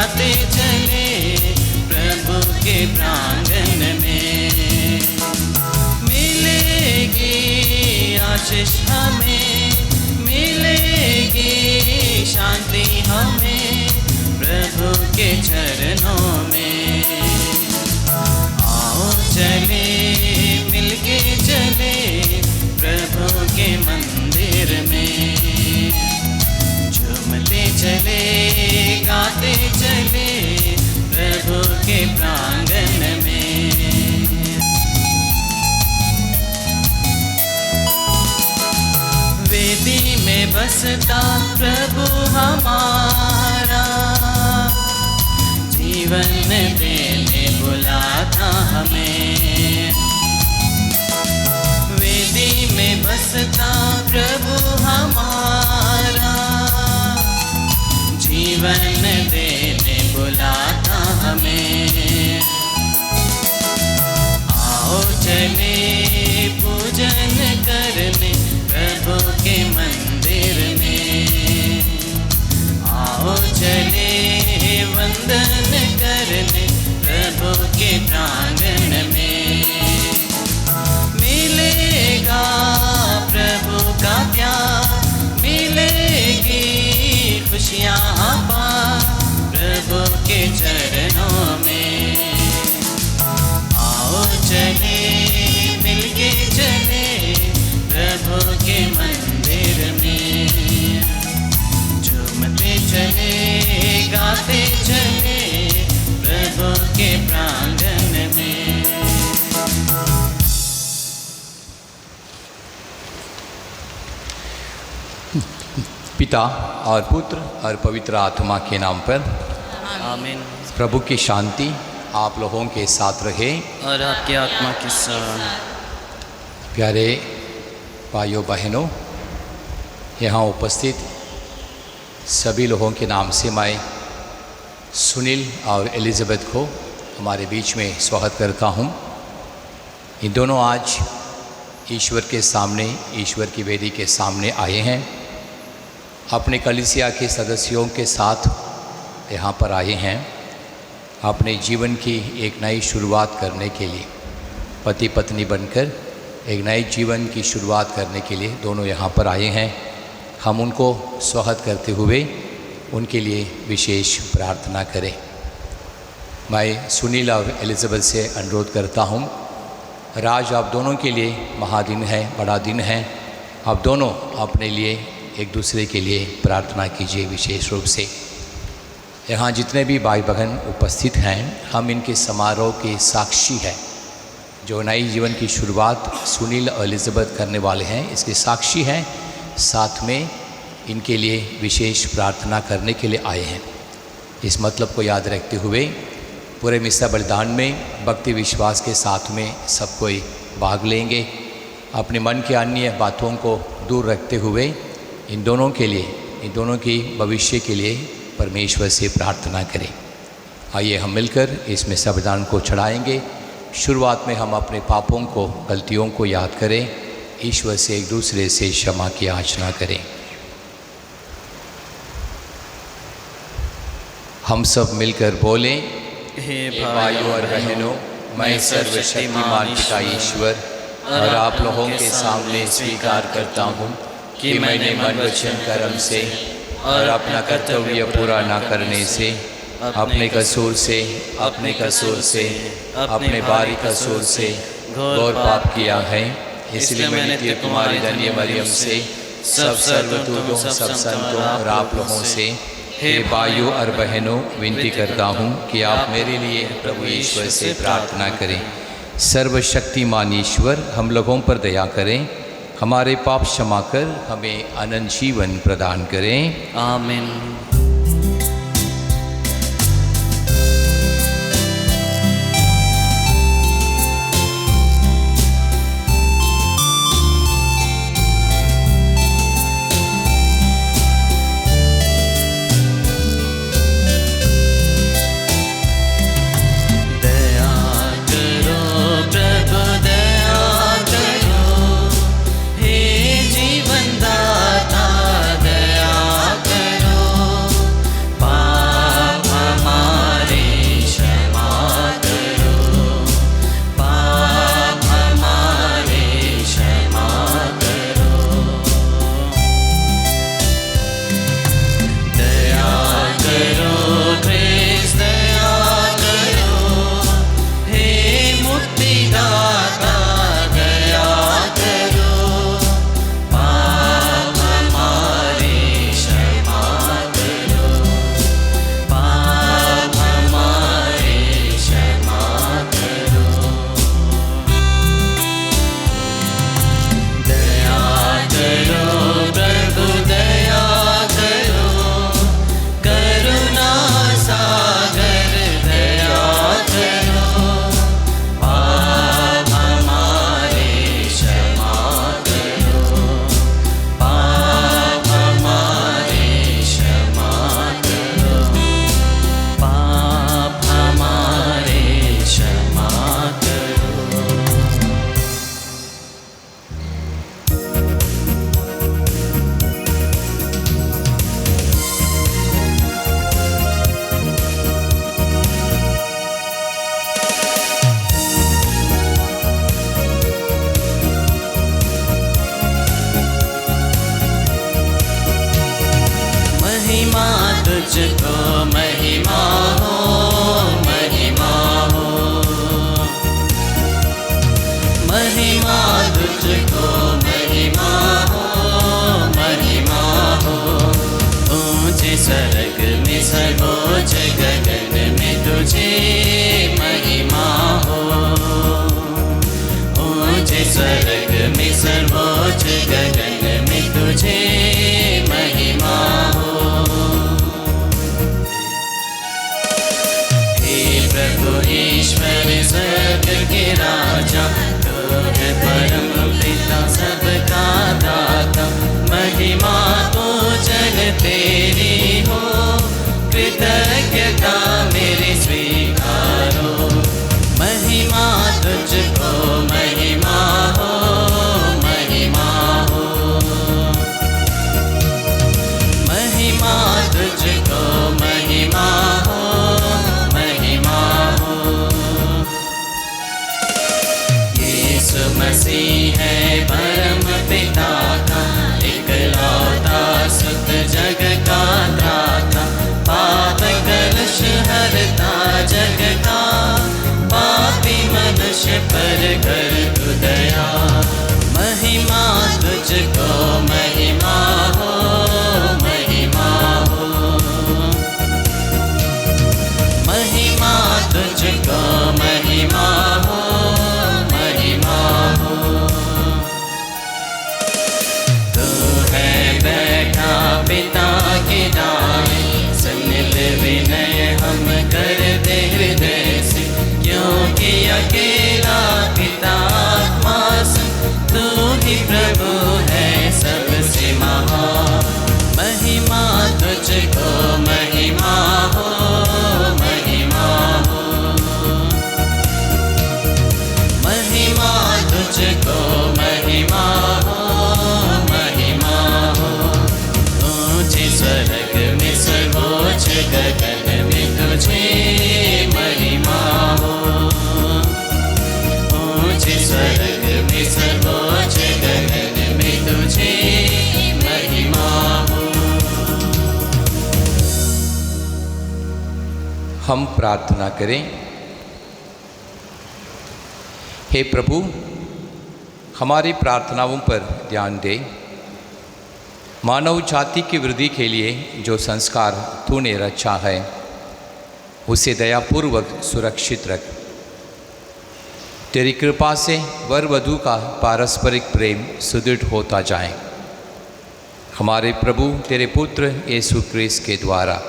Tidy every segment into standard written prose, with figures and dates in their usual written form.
गाते चले प्रभु के प्रांगण में। मिलेगी आशीष हमें, मिलेगी शांति हमें प्रभु के चरणों में। आओ चले मिलके चले प्रभु के मंदिर में। झूमते चले गाते चले प्रभु के प्रांगण में। वेदी में बसता प्रभु हमारा, जीवन देने बुलाता हमें। वेदी में बसता प्रभु हमारा, जीवन देने बुलाता हमें। आओ चले पूजन करने प्रभु के मंदिर में। आओ चले वंदन करने प्रभु के प्रांगण में। मिलेगा प्रभु का प्यार, मिलेगी खुशियाँ पार प्रभु के चरणों में। आओ चले मिलके चले प्रभु के मंदिर में। झूमते चले गाते चले प्रभु के प्रांगण में। पिता और पुत्र और पवित्र आत्मा के नाम पर आमीन। प्रभु की शांति आप लोगों के साथ रहे और आपकी आत्मा के साथ। प्यारे भाइयों बहनों, यहाँ उपस्थित सभी लोगों के नाम से मैं सुनील और एलिज़ाबेथ को हमारे बीच में स्वागत करता हूँ। ये दोनों आज ईश्वर के सामने, ईश्वर की वेदी के सामने आए हैं। अपने कलीसिया के सदस्यों के साथ यहाँ पर आए हैं अपने जीवन की एक नई शुरुआत करने के लिए। पति पत्नी बनकर एक नए जीवन की शुरुआत करने के लिए दोनों यहाँ पर आए हैं। हम उनको स्वागत करते हुए उनके लिए विशेष प्रार्थना करें। मैं सुनील और एलिज़ाबेथ से अनुरोध करता हूँ, आज आप दोनों के लिए महादिन है, बड़ा दिन है। आप दोनों अपने लिए एक दूसरे के लिए प्रार्थना कीजिए। विशेष रूप से यहाँ जितने भी भाई बहन उपस्थित हैं, हम इनके समारोह के साक्षी हैं। जो नई जीवन की शुरुआत सुनील और एलिज़ाबेथ करने वाले हैं, इसके साक्षी हैं। साथ में इनके लिए विशेष प्रार्थना करने के लिए आए हैं। इस मतलब को याद रखते हुए पूरे मिस्सा बलिदान में भक्ति विश्वास के साथ में सब कोई भाग लेंगे। अपने मन के अन्य बातों को दूर रखते हुए इन दोनों के लिए, इन दोनों की भविष्य के लिए परमेश्वर से प्रार्थना करें। आइए हम मिलकर इस मिस्सा बलिदान को चढ़ाएंगे। शुरुआत में हम अपने पापों को, गलतियों को याद करें, ईश्वर से एक दूसरे से क्षमा की याचना करें। हम सब मिलकर बोलें, हे भाइयों और बहनों, मैं सर्वशक्तिमान पिता ईश्वर और आप लोगों के सामने स्वीकार करता हूँ कि मैंने मन वचन कर्म से और अपना कर्तव्य पूरा न करने से, अपने कसूर से, अपने भारी कसूर से घोर पाप किया है। इसलिए मैं नित्य कुमारी धन्य मरियम से, सब सर्वदूतों, सब संतों और आप लोगों से, हे भाइयों और बहनों, विनती करता हूँ कि आप मेरे लिए प्रभु ईश्वर से प्रार्थना करें। सर्वशक्तिमान ईश्वर हम लोगों पर दया करें, हमारे पाप क्षमा कर हमें अनंत जीवन प्रदान करें। आमीन। हे जीवन दाता दया करो। तुझको महिमा हो, महिमा हो। महिमा तुझको महिमा हो, महिमा हो। ऊंचे स्वर्ग में सर्वोच्च गगन में तुझे महिमा हो। ऊंचे स्वर्ग में सर्वोच्च गगन में तुझे महिमा हो। हे प्रभु ईश्वर स्वर्ग के राजा, तू है परम पिता सबका दाता। महिमा तो जग तेरी हो, कृतज्ञता मेरी स्वीकारो। महिमा तुझको महिमा हो, महिमा हो। महिमा तुझको महिमा हो, महिमा हो। यीशु मसीह है परम पिता का इकलौता सुत जग का त्राता। पाप कलश हरता जग का, पापी मनुष्य पर कर तू दया। महिमा तुझको महिमा हो, महिमा हो। महिमा तुझको महिमा हो, महिमा हो। तू है बैठा पिता के दाएं, सनिल विनय हम करते हृदय से। क्योंकि अकेला पिता आत्मा संग, तू ही प्रभु है सबसे महान। महिमा तुझको महिमा हो, महिमा हो। महिमा तुझको महिमा हो, महिमा हो। ऊंचे स्वर्ग में सर्वोच्च गगन में तुझे महिमा हो। ऊंचे स्वर्ग में सर्वोच्च गगन में तुझे महिमा हो। हम प्रार्थना करें। हे प्रभु, हमारी प्रार्थनाओं पर ध्यान दे। मानव जाति की वृद्धि के लिए जो संस्कार तूने रचा है, उसे दयापूर्वक सुरक्षित रख। तेरी कृपा से वर वधू का पारस्परिक प्रेम सुदृढ़ होता जाए। हमारे प्रभु तेरे पुत्र यीशु क्रिस्त के द्वारा,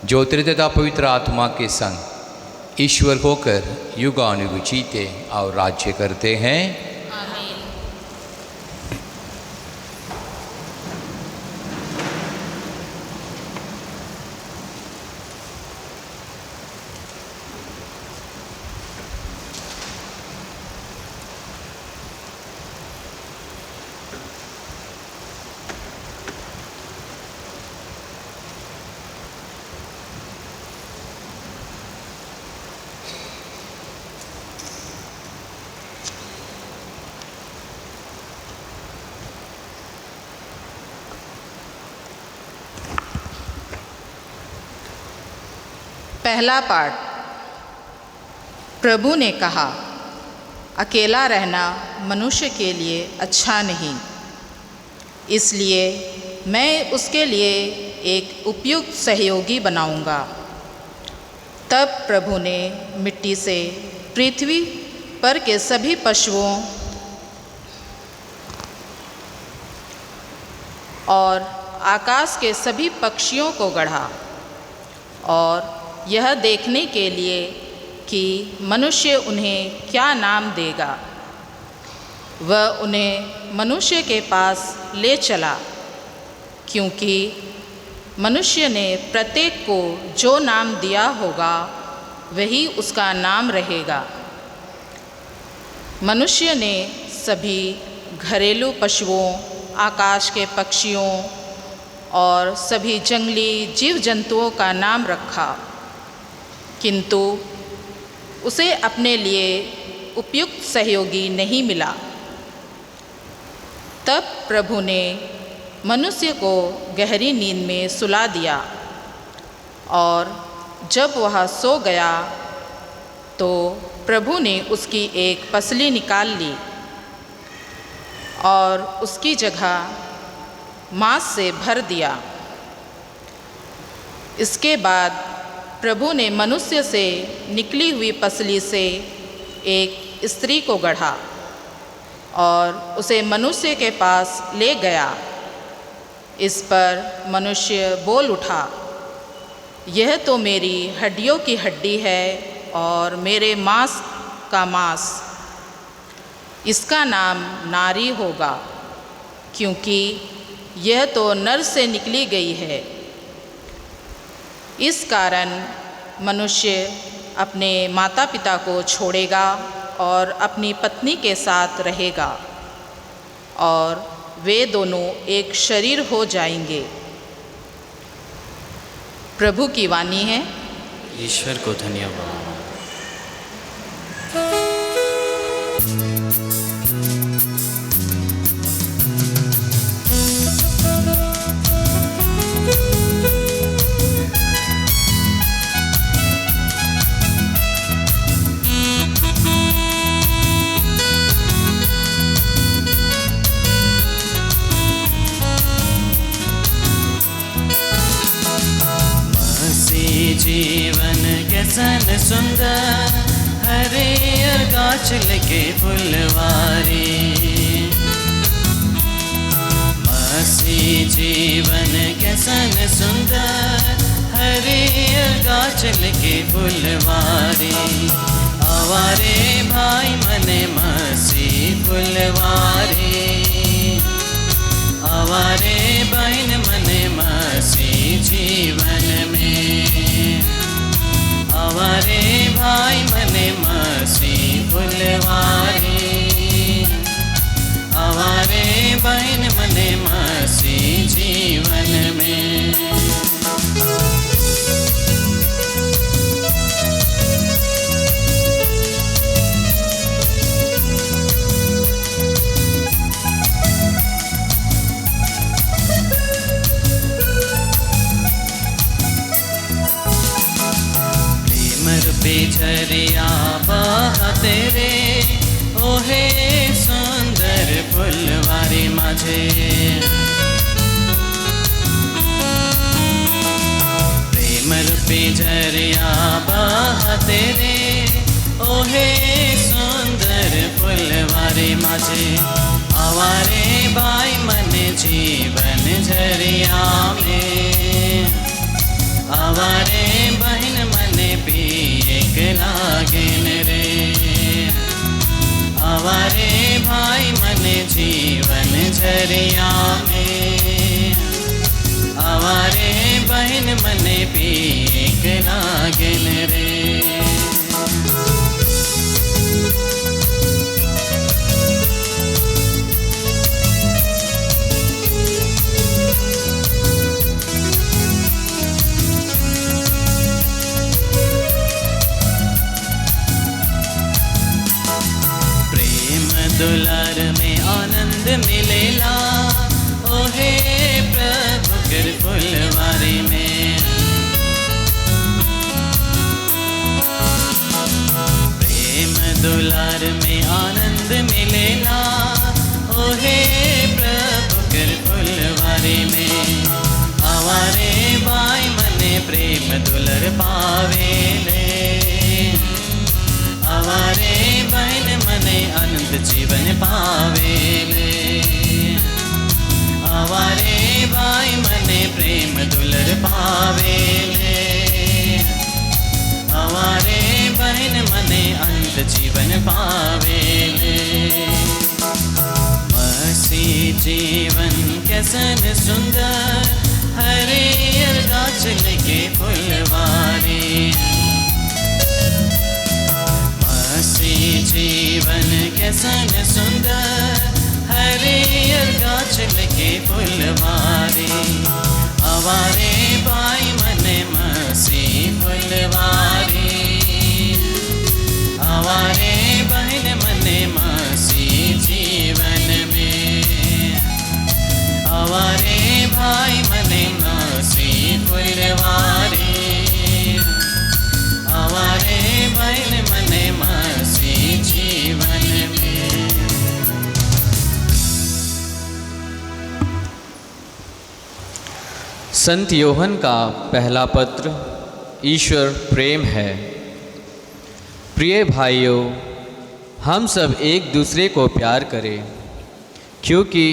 जो त्रित्वता पवित्र आत्मा के संग ईश्वर होकर युगानुयुग जीते और राज्य करते हैं। आमीन। पहला पाठ। प्रभु ने कहा, अकेला रहना मनुष्य के लिए अच्छा नहीं, इसलिए मैं उसके लिए एक उपयुक्त सहयोगी बनाऊंगा। तब प्रभु ने मिट्टी से पृथ्वी पर के सभी पशुओं और आकाश के सभी पक्षियों को गढ़ा, और यह देखने के लिए कि मनुष्य उन्हें क्या नाम देगा, वह उन्हें मनुष्य के पास ले चला, क्योंकि मनुष्य ने प्रत्येक को जो नाम दिया होगा वही उसका नाम रहेगा। मनुष्य ने सभी घरेलू पशुओं, आकाश के पक्षियों और सभी जंगली जीव जंतुओं का नाम रखा, किंतु उसे अपने लिए उपयुक्त सहयोगी नहीं मिला। तब प्रभु ने मनुष्य को गहरी नींद में सुला दिया और जब वह सो गया तो प्रभु ने उसकी एक पसली निकाल ली और उसकी जगह मांस से भर दिया। इसके बाद प्रभु ने मनुष्य से निकली हुई पसली से एक स्त्री को गढ़ा और उसे मनुष्य के पास ले गया। इस पर मनुष्य बोल उठा, यह तो मेरी हड्डियों की हड्डी है और मेरे मांस का मांस। इसका नाम नारी होगा, क्योंकि यह तो नर से निकली गई है। इस कारण मनुष्य अपने माता पिता को छोड़ेगा और अपनी पत्नी के साथ रहेगा और वे दोनों एक शरीर हो जाएंगे। प्रभु की वाणी है। ईश्वर को धन्यवाद। जीवन कैसन सुंदर, हरियर गाछ लगे फुलवारी। मसीह जीवन कैसन सुंदर, हरियर गाछ लगे फुलवारी। आवारे भाई मने मसीह फुलवारी, आवारे बहन मने मसीह जीवन में। आवारे भाई मने मसीह फुलवारी, आवारे बहन मने मसीह जीवन में। झरिया बहते रे, ओहे सुंदर फुलवारी माझे। प्रेम रूपी झरिया बहते रे, ओहे सुंदर फुलवारी माझे। आवारे बाई मने जीवन झरिया में, आवारे बहन मने पिएक लागेन रे। आवारे भाई मने जीवन झरिया में, आवारे बहन मने पिएक लागेन रे। दुलार में आनंद मिलेला, ओहे प्रभु कर फुलवारी में। प्रेम दुलार में आनंद मिलेला, ओहे प्रभु कर फुलवारी में। आवारे बाई मने प्रेम दुलर पावेले, आवारे बहन मने अनंत जीवन पावेले। आवारे भाई मने प्रेम दुलर पावेले, आवारे बहन मने अनंत जीवन पावेले। मसीह जीवन कैसन सुंदर, हरियर गाछ लगे फुलवारी। मसीह जीवन कैसन सुंदर, हरियर गाछ लगे फुलवारी। आवारे बाई मने मसीह फुलवारी, आवारे बहन मने मसीह जीवन में। आवारे भाई मने मसीह फुलवारी, संत योहन का पहला पत्र ईश्वर प्रेम है। प्रिय भाइयों, हम सब एक दूसरे को प्यार करें, क्योंकि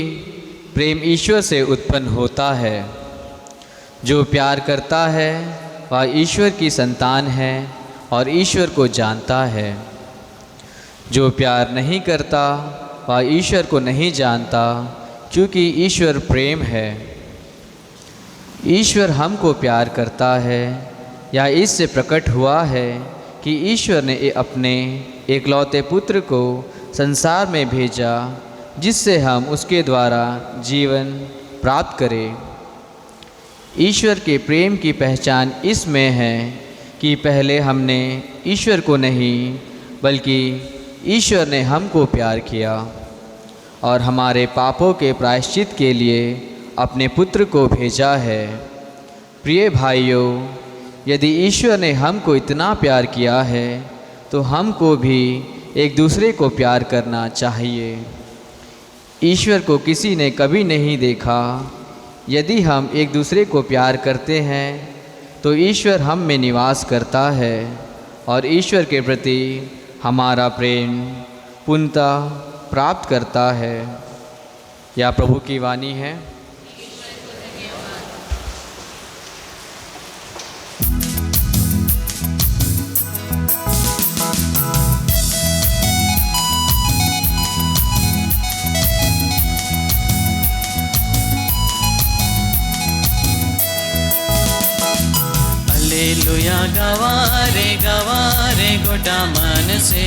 प्रेम ईश्वर से उत्पन्न होता है। जो प्यार करता है वह ईश्वर की संतान है और ईश्वर को जानता है। जो प्यार नहीं करता वह ईश्वर को नहीं जानता, क्योंकि ईश्वर प्रेम है। ईश्वर हमको प्यार करता है या इससे प्रकट हुआ है कि ईश्वर ने अपने एकलौते पुत्र को संसार में भेजा, जिससे हम उसके द्वारा जीवन प्राप्त करें। ईश्वर के प्रेम की पहचान इसमें है कि पहले हमने ईश्वर को नहीं बल्कि ईश्वर ने हमको प्यार किया और हमारे पापों के प्रायश्चित के लिए अपने पुत्र को भेजा है। प्रिय भाइयों, यदि ईश्वर ने हमको इतना प्यार किया है तो हमको भी एक दूसरे को प्यार करना चाहिए। ईश्वर को किसी ने कभी नहीं देखा। यदि हम एक दूसरे को प्यार करते हैं तो ईश्वर हम में निवास करता है और ईश्वर के प्रति हमारा प्रेम पूर्णतः प्राप्त करता है। यह प्रभु की वाणी है। हालेलुया गवारे गोटा मन से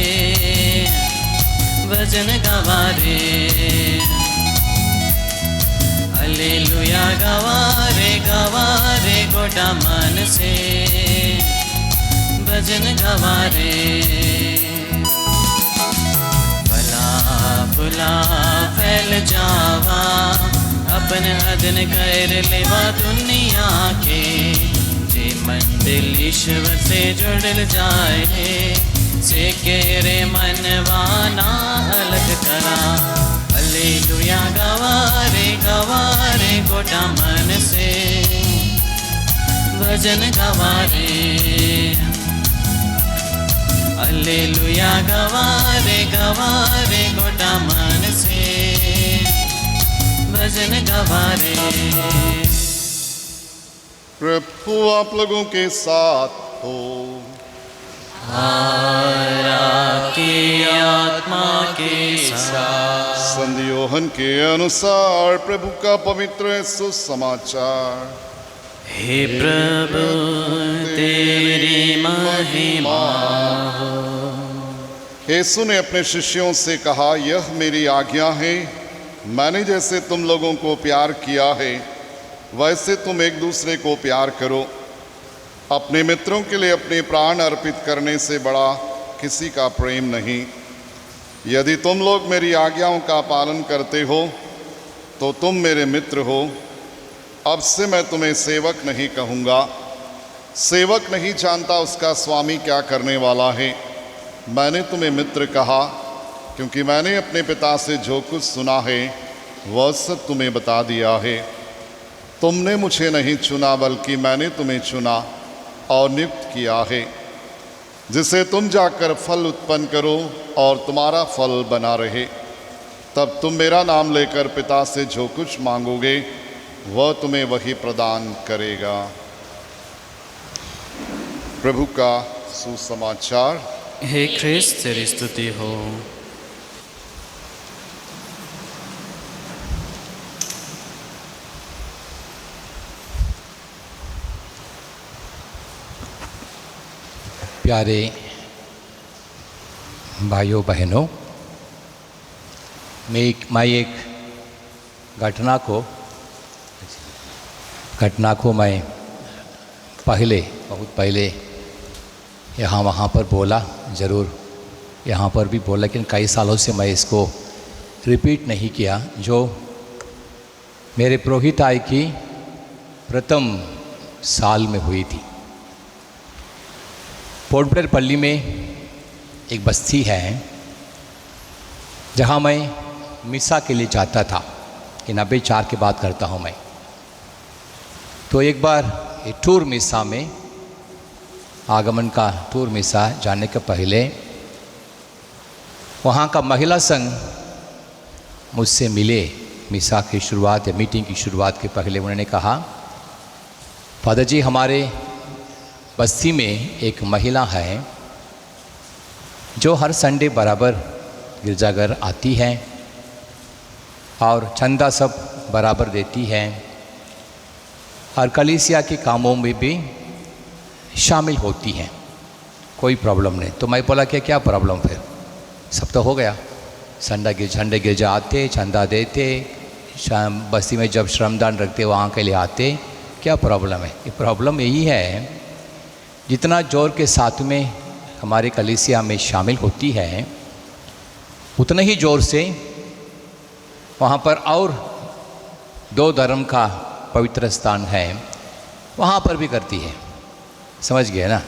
भजन गवारे। हालेलुया गवारे गोटा मन से भजन गवारे। भला फुला फैल जावा, अपन अदन कर लेवा दुनिया के। मंदिर ईश्वर से जुड़ जाए, से केरे मनवाना अलग करा। हालेलुया गवारे गोटा मन से भजन गवारे। हालेलुया गवारे गोटा मन से भजन गवारे। प्रभु आप लोगों के साथ हो। आपकी आत्मा के साथ। संत योहन के अनुसार प्रभु का पवित्र सुसमाचार। हे प्रभु तेरी महिमा हो। यीशु ने अपने शिष्यों से कहा, यह मेरी आज्ञा है, मैंने जैसे तुम लोगों को प्यार किया है वैसे तुम एक दूसरे को प्यार करो। अपने मित्रों के लिए अपने प्राण अर्पित करने से बड़ा किसी का प्रेम नहीं। यदि तुम लोग मेरी आज्ञाओं का पालन करते हो तो तुम मेरे मित्र हो। अब से मैं तुम्हें सेवक नहीं कहूँगा, सेवक नहीं जानता उसका स्वामी क्या करने वाला है। मैंने तुम्हें मित्र कहा, क्योंकि मैंने अपने पिता से जो कुछ सुना है वह सब तुम्हें बता दिया है। तुमने मुझे नहीं चुना बल्कि मैंने तुम्हें चुना और नियुक्त किया है, जिससे तुम जाकर फल उत्पन्न करो और तुम्हारा फल बना रहे। तब तुम मेरा नाम लेकर पिता से जो कुछ मांगोगे वह तुम्हें वही प्रदान करेगा। प्रभु का सुसमाचार। हे ख्रिस्त तेरी स्तुति हो। प्यारे भाइयों बहनों, मैं एक घटना को मैं बहुत पहले यहाँ वहाँ पर बोला, ज़रूर यहाँ पर भी बोला, लेकिन कई सालों से मैं इसको रिपीट नहीं किया। जो मेरे पुरोहिताई की प्रथम साल में हुई थी। पोर्ट ब्लेयर पल्ली में एक बस्ती है जहाँ मैं मिसा के लिए जाता था। कि 94 की बात करता हूँ मैं। तो एक बार ये टूर मिसा में, आगमन का टूर मिसा जाने के पहले वहाँ का महिला संघ मुझसे मिले। मिसा की शुरुआत या मीटिंग की शुरुआत के पहले उन्होंने कहा, फादर जी हमारे बस्ती में एक महिला है जो हर संडे बराबर गिरजाघर आती है और चंदा सब बराबर देती है और कलीसिया के कामों में भी शामिल होती हैं, कोई प्रॉब्लम नहीं। तो मैं बोला कि क्या प्रॉब्लम, फिर सब तो हो गया, संडे गिरजा आते, चंदा देते, बस्ती में जब श्रमदान रखते वहाँ के लिए आते, क्या प्रॉब्लम है? ये प्रॉब्लम यही है, जितना जोर के साथ में हमारे कलीसिया में शामिल होती है उतना ही जोर से वहाँ पर और 2 धर्म का पवित्र स्थान है वहाँ पर भी करती है। समझ गए ना?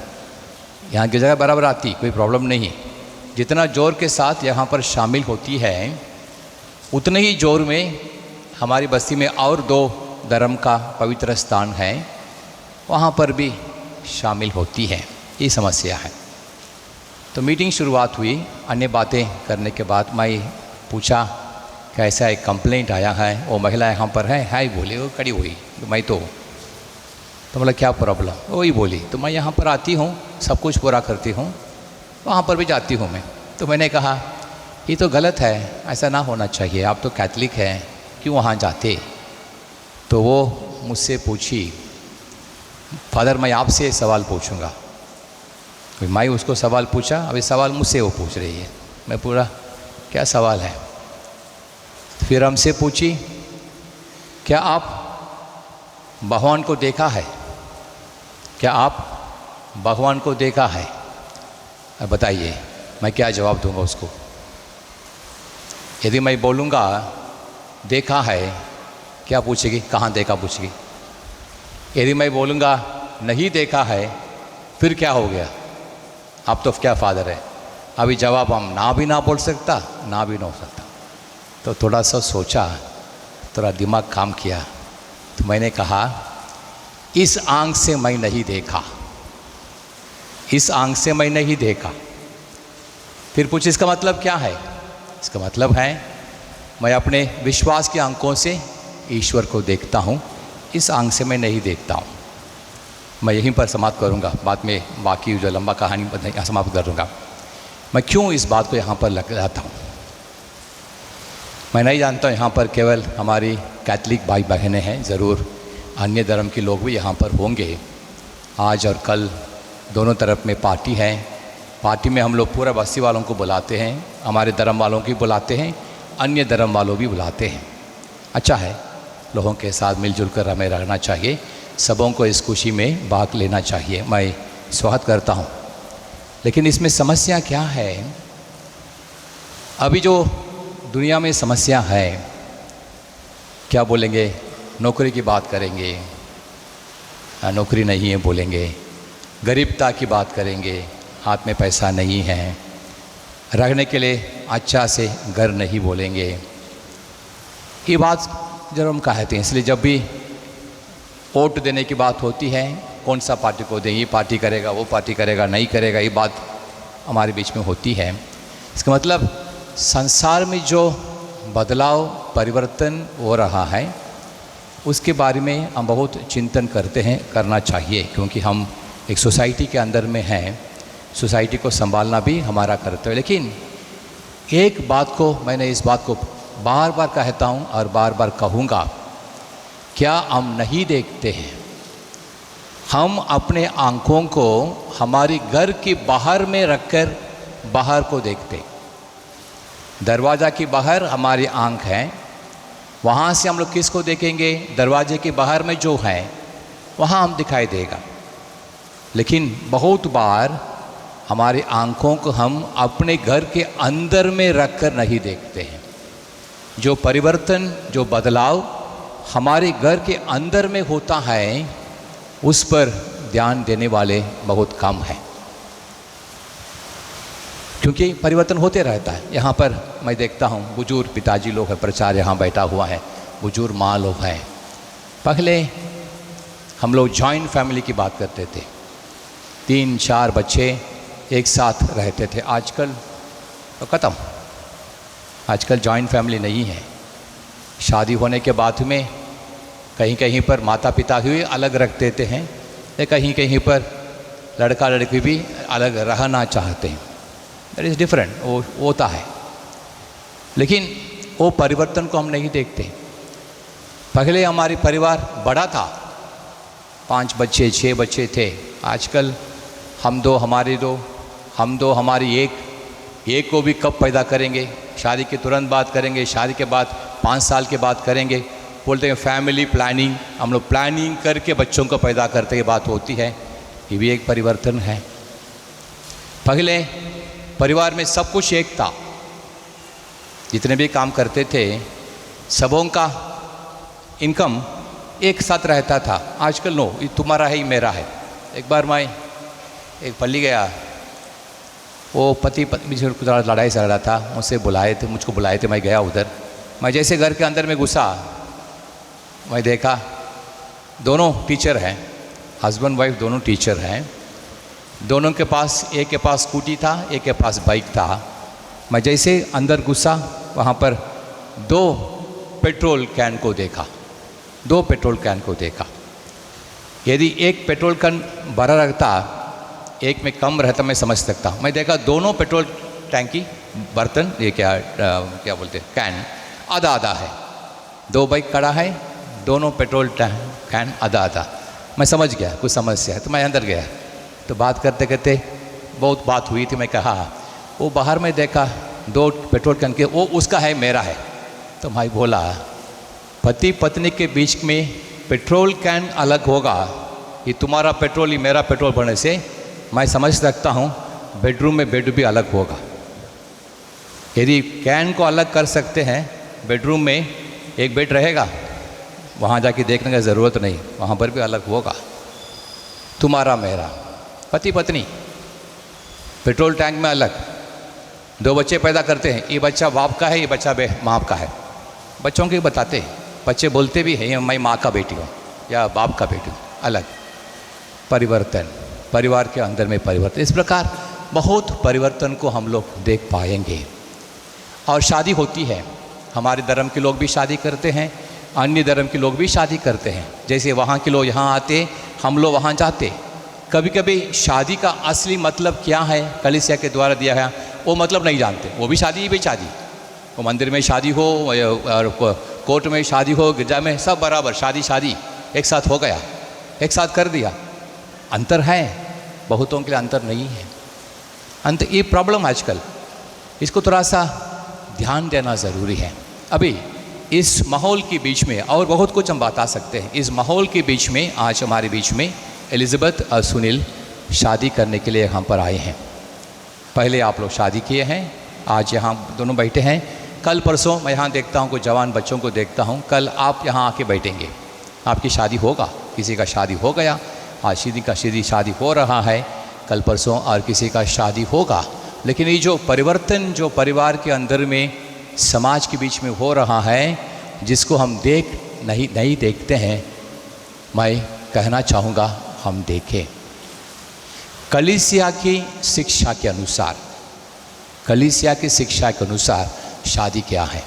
यहाँ की जगह बराबर आती, कोई प्रॉब्लम नहीं। जितना जोर के साथ यहाँ पर शामिल होती है उतने ही जोर में हमारी बस्ती में और 2 धर्म का पवित्र स्थान है वहाँ पर भी शामिल होती है। ये समस्या है। तो मीटिंग शुरुआत हुई। अन्य बातें करने के बाद मैं पूछा कैसा एक कंप्लेंट आया है, वो महिला यहाँ पर है बोले, वो खड़ी हुई। मैं तो बोला क्या प्रॉब्लम? वही बोली, तो मैं यहाँ पर आती हूँ, सब कुछ पूरा करती हूँ, वहाँ पर भी जाती हूँ मैं। तो मैंने कहा ये तो गलत है, ऐसा ना होना चाहिए, आप तो कैथलिक हैं, क्यों वहाँ जाते? तो वो मुझसे पूछी, फादर मैं आपसे सवाल पूछूंगा। मैं उसको सवाल पूछा, अभी सवाल मुझसे वो पूछ रही है। मैं पूरा क्या सवाल है? फिर हमसे पूछी क्या आप भगवान को देखा है? क्या आप भगवान को देखा है? अब बताइए मैं क्या जवाब दूंगा उसको? यदि मैं बोलूँगा देखा है, क्या पूछेगी? कहाँ देखा पूछेगी। यदि मैं बोलूँगा नहीं देखा है, फिर क्या हो गया? आप तो क्या फादर है? अभी जवाब हम ना भी ना बोल सकता, ना भी ना हो सकता। तो थोड़ा सा सोचा, थोड़ा दिमाग काम किया, तो मैंने कहा इस आंख से मैं नहीं देखा, इस आंख से मैं नहीं देखा। फिर पूछ इसका मतलब क्या है? इसका मतलब है मैं अपने विश्वास की आंखों से ईश्वर को देखता हूँ, इस आंख से मैं नहीं देखता हूँ। मैं यहीं पर समाप्त करूँगा, बाद में बाकी जो लंबा कहानी समाप्त करूँगा। मैं क्यों इस बात को यहाँ पर लगाता हूँ? मैं नहीं जानता हूँ यहाँ पर केवल हमारी कैथलिक भाई बहनें हैं, ज़रूर अन्य धर्म के लोग भी यहाँ पर होंगे। आज और कल दोनों तरफ में पार्टी है। पार्टी में हम लोग पूरा बस्ती वालों को बुलाते हैं, हमारे धर्म वालों की बुलाते हैं, अन्य धर्म वालों भी बुलाते हैं। अच्छा है, लोगों के साथ मिलजुल कर हमें रहना चाहिए, सबों को इस खुशी में भाग लेना चाहिए। मैं स्वागत करता हूँ। लेकिन इसमें समस्या क्या है? अभी जो दुनिया में समस्या है, क्या बोलेंगे? नौकरी की बात करेंगे, नौकरी नहीं है बोलेंगे, गरीबता की बात करेंगे, हाथ में पैसा नहीं है, रहने के लिए अच्छा से घर नहीं बोलेंगे। ये बात जरूर हम कहते हैं। इसलिए जब भी वोट देने की बात होती है, कौन सा पार्टी को दें, ये पार्टी करेगा, वो पार्टी करेगा, नहीं करेगा, ये बात हमारे बीच में होती है। इसका मतलब संसार में जो बदलाव परिवर्तन हो रहा है उसके बारे में हम बहुत चिंतन करते हैं, करना चाहिए, क्योंकि हम एक सोसाइटी के अंदर में हैं, सोसाइटी को संभालना भी हमारा कर्तव्य है। लेकिन एक बात को मैंने इस बात को बार बार कहता हूँ और बार बार कहूँगा, क्या हम नहीं देखते हैं? हम अपने आँखों को हमारी घर के बाहर में रखकर बाहर को देखते। दरवाज़ा के बाहर हमारी आँख है, वहाँ से हम लोग किसको देखेंगे? दरवाजे के बाहर में जो है वहाँ हम दिखाई देगा। लेकिन बहुत बार हमारी आँखों को हम अपने घर के अंदर में रखकर नहीं देखते हैं। जो परिवर्तन, जो बदलाव हमारे घर के अंदर में होता है उस पर ध्यान देने वाले बहुत कम हैं, क्योंकि परिवर्तन होते रहता है। यहाँ पर मैं देखता हूँ बुजुर्ग पिताजी लोग हैं, प्रचार यहाँ बैठा हुआ है, बुजुर्ग माँ लोग हैं। पहले हम लोग जॉइंट फैमिली की बात करते थे, 3-4 बच्चे एक साथ रहते थे। आजकल तो ख़त्म, आजकल जॉइंट फैमिली नहीं है। शादी होने के बाद में कहीं कहीं पर माता पिता भी अलग रख देते हैं, या कहीं कहीं पर लड़का लड़की भी अलग रहना चाहते हैं। दैट इज़ डिफरेंट, वो होता है, लेकिन वो परिवर्तन को हम नहीं देखते। पहले हमारी परिवार बड़ा था, 5 बच्चे 6 बच्चे थे। आजकल हम दो हमारे दो, हम दो हमारी एक को भी कब पैदा करेंगे, शादी के तुरंत बाद करेंगे, शादी के बाद 5 साल के बाद करेंगे। बोलते हैं फैमिली प्लानिंग, हम लोग प्लानिंग करके बच्चों को पैदा करते की बात होती है। ये भी एक परिवर्तन है। पहले परिवार में सब कुछ एक था, जितने भी काम करते थे सबों का इनकम एक साथ रहता था। आजकल नो, ये तुम्हारा है, ये मेरा है। एक बार मैं एक पल्ली गया, वो पति पत्नी से कुछ लड़ाई चल रहा था, मुझको बुलाए थे, मैं गया उधर। मैं जैसे घर के अंदर में घुसा, मैं देखा दोनों टीचर हैं, हस्बैंड वाइफ दोनों टीचर हैं। दोनों के पास, एक के पास स्कूटी था, एक के पास बाइक था। मैं जैसे अंदर घुसा, वहाँ पर 2 पेट्रोल कैन को देखा, 2 पेट्रोल कैन को देखा। यदि एक पेट्रोल कैन भरा रहता, एक में कम रहता, मैं समझ सकता। मैं देखा दोनों पेट्रोल टैंकी बर्तन, ये क्या बोलते हैं, कैन आधा आधा है। 2 बाइक खड़ा है, दोनों पेट्रोल कैन आधा आधा। मैं समझ गया कुछ समस्या है, तो मैं अंदर गया। तो बात करते करते बहुत बात हुई थी। मैं कहा, वो बाहर में देखा 2 पेट्रोल कैन के, वो उसका है, मेरा है। तो भाई बोला, पति पत्नी के बीच में पेट्रोल कैन अलग होगा, ये तुम्हारा पेट्रोल, ये मेरा पेट्रोल बनने से मैं समझ सकता हूँ बेडरूम में बेड भी अलग होगा। यदि कैन को अलग कर सकते हैं, बेडरूम में एक बेड रहेगा, वहाँ जाके देखने की ज़रूरत नहीं, वहाँ पर भी अलग होगा। तुम्हारा मेरा, पति पत्नी, पेट्रोल टैंक में अलग। 2 बच्चे पैदा करते हैं, ये बच्चा बाप का है, ये बच्चा माँ का है। बच्चों के बताते हैं, बच्चे बोलते भी हैं, मैं माँ का बेटी हूँ या बाप का बेटी हूँ। अलग परिवर्तन, परिवार के अंदर में परिवर्तन। इस प्रकार बहुत परिवर्तन को हम लोग देख पाएंगे। और शादी होती है, हमारे धर्म के लोग भी शादी करते हैं, अन्य धर्म के लोग भी शादी करते हैं। जैसे वहाँ के लोग यहाँ आते, हम लोग वहाँ जाते। कभी कभी शादी का असली मतलब क्या है, कलीसिया के द्वारा दिया है, वो मतलब नहीं जानते। वो भी शादी भी शादी, वो मंदिर में शादी हो और कोर्ट में शादी हो, गिरजा में, सब बराबर शादी शादी एक साथ हो गया, एक साथ कर दिया। अंतर है, बहुतों के लिए अंतर नहीं है। ये प्रॉब्लम आजकल, इसको थोड़ा सा ध्यान देना ज़रूरी है। अभी इस माहौल के बीच में और बहुत कुछ हम बता सकते हैं। इस माहौल के बीच में आज हमारे बीच में एलिज़ाबेथ और सुनील शादी करने के लिए यहाँ पर आए हैं। पहले आप लोग शादी किए हैं, आज यहाँ दोनों बैठे हैं। कल परसों मैं यहाँ देखता हूँ कुछ जवान बच्चों को देखता हूँ, कल आप यहाँ आके बैठेंगे, आपकी शादी होगा। किसी का शादी हो गया, आज सीधी शादी हो रहा है, कल परसों और किसी का शादी होगा। लेकिन ये जो परिवर्तन जो परिवार के अंदर में, समाज के बीच में हो रहा है, जिसको हम नहीं देखते हैं, मैं कहना चाहूँगा हम देखें। कलीसिया की शिक्षा के अनुसार, कलीसिया की शिक्षा के अनुसार शादी क्या है।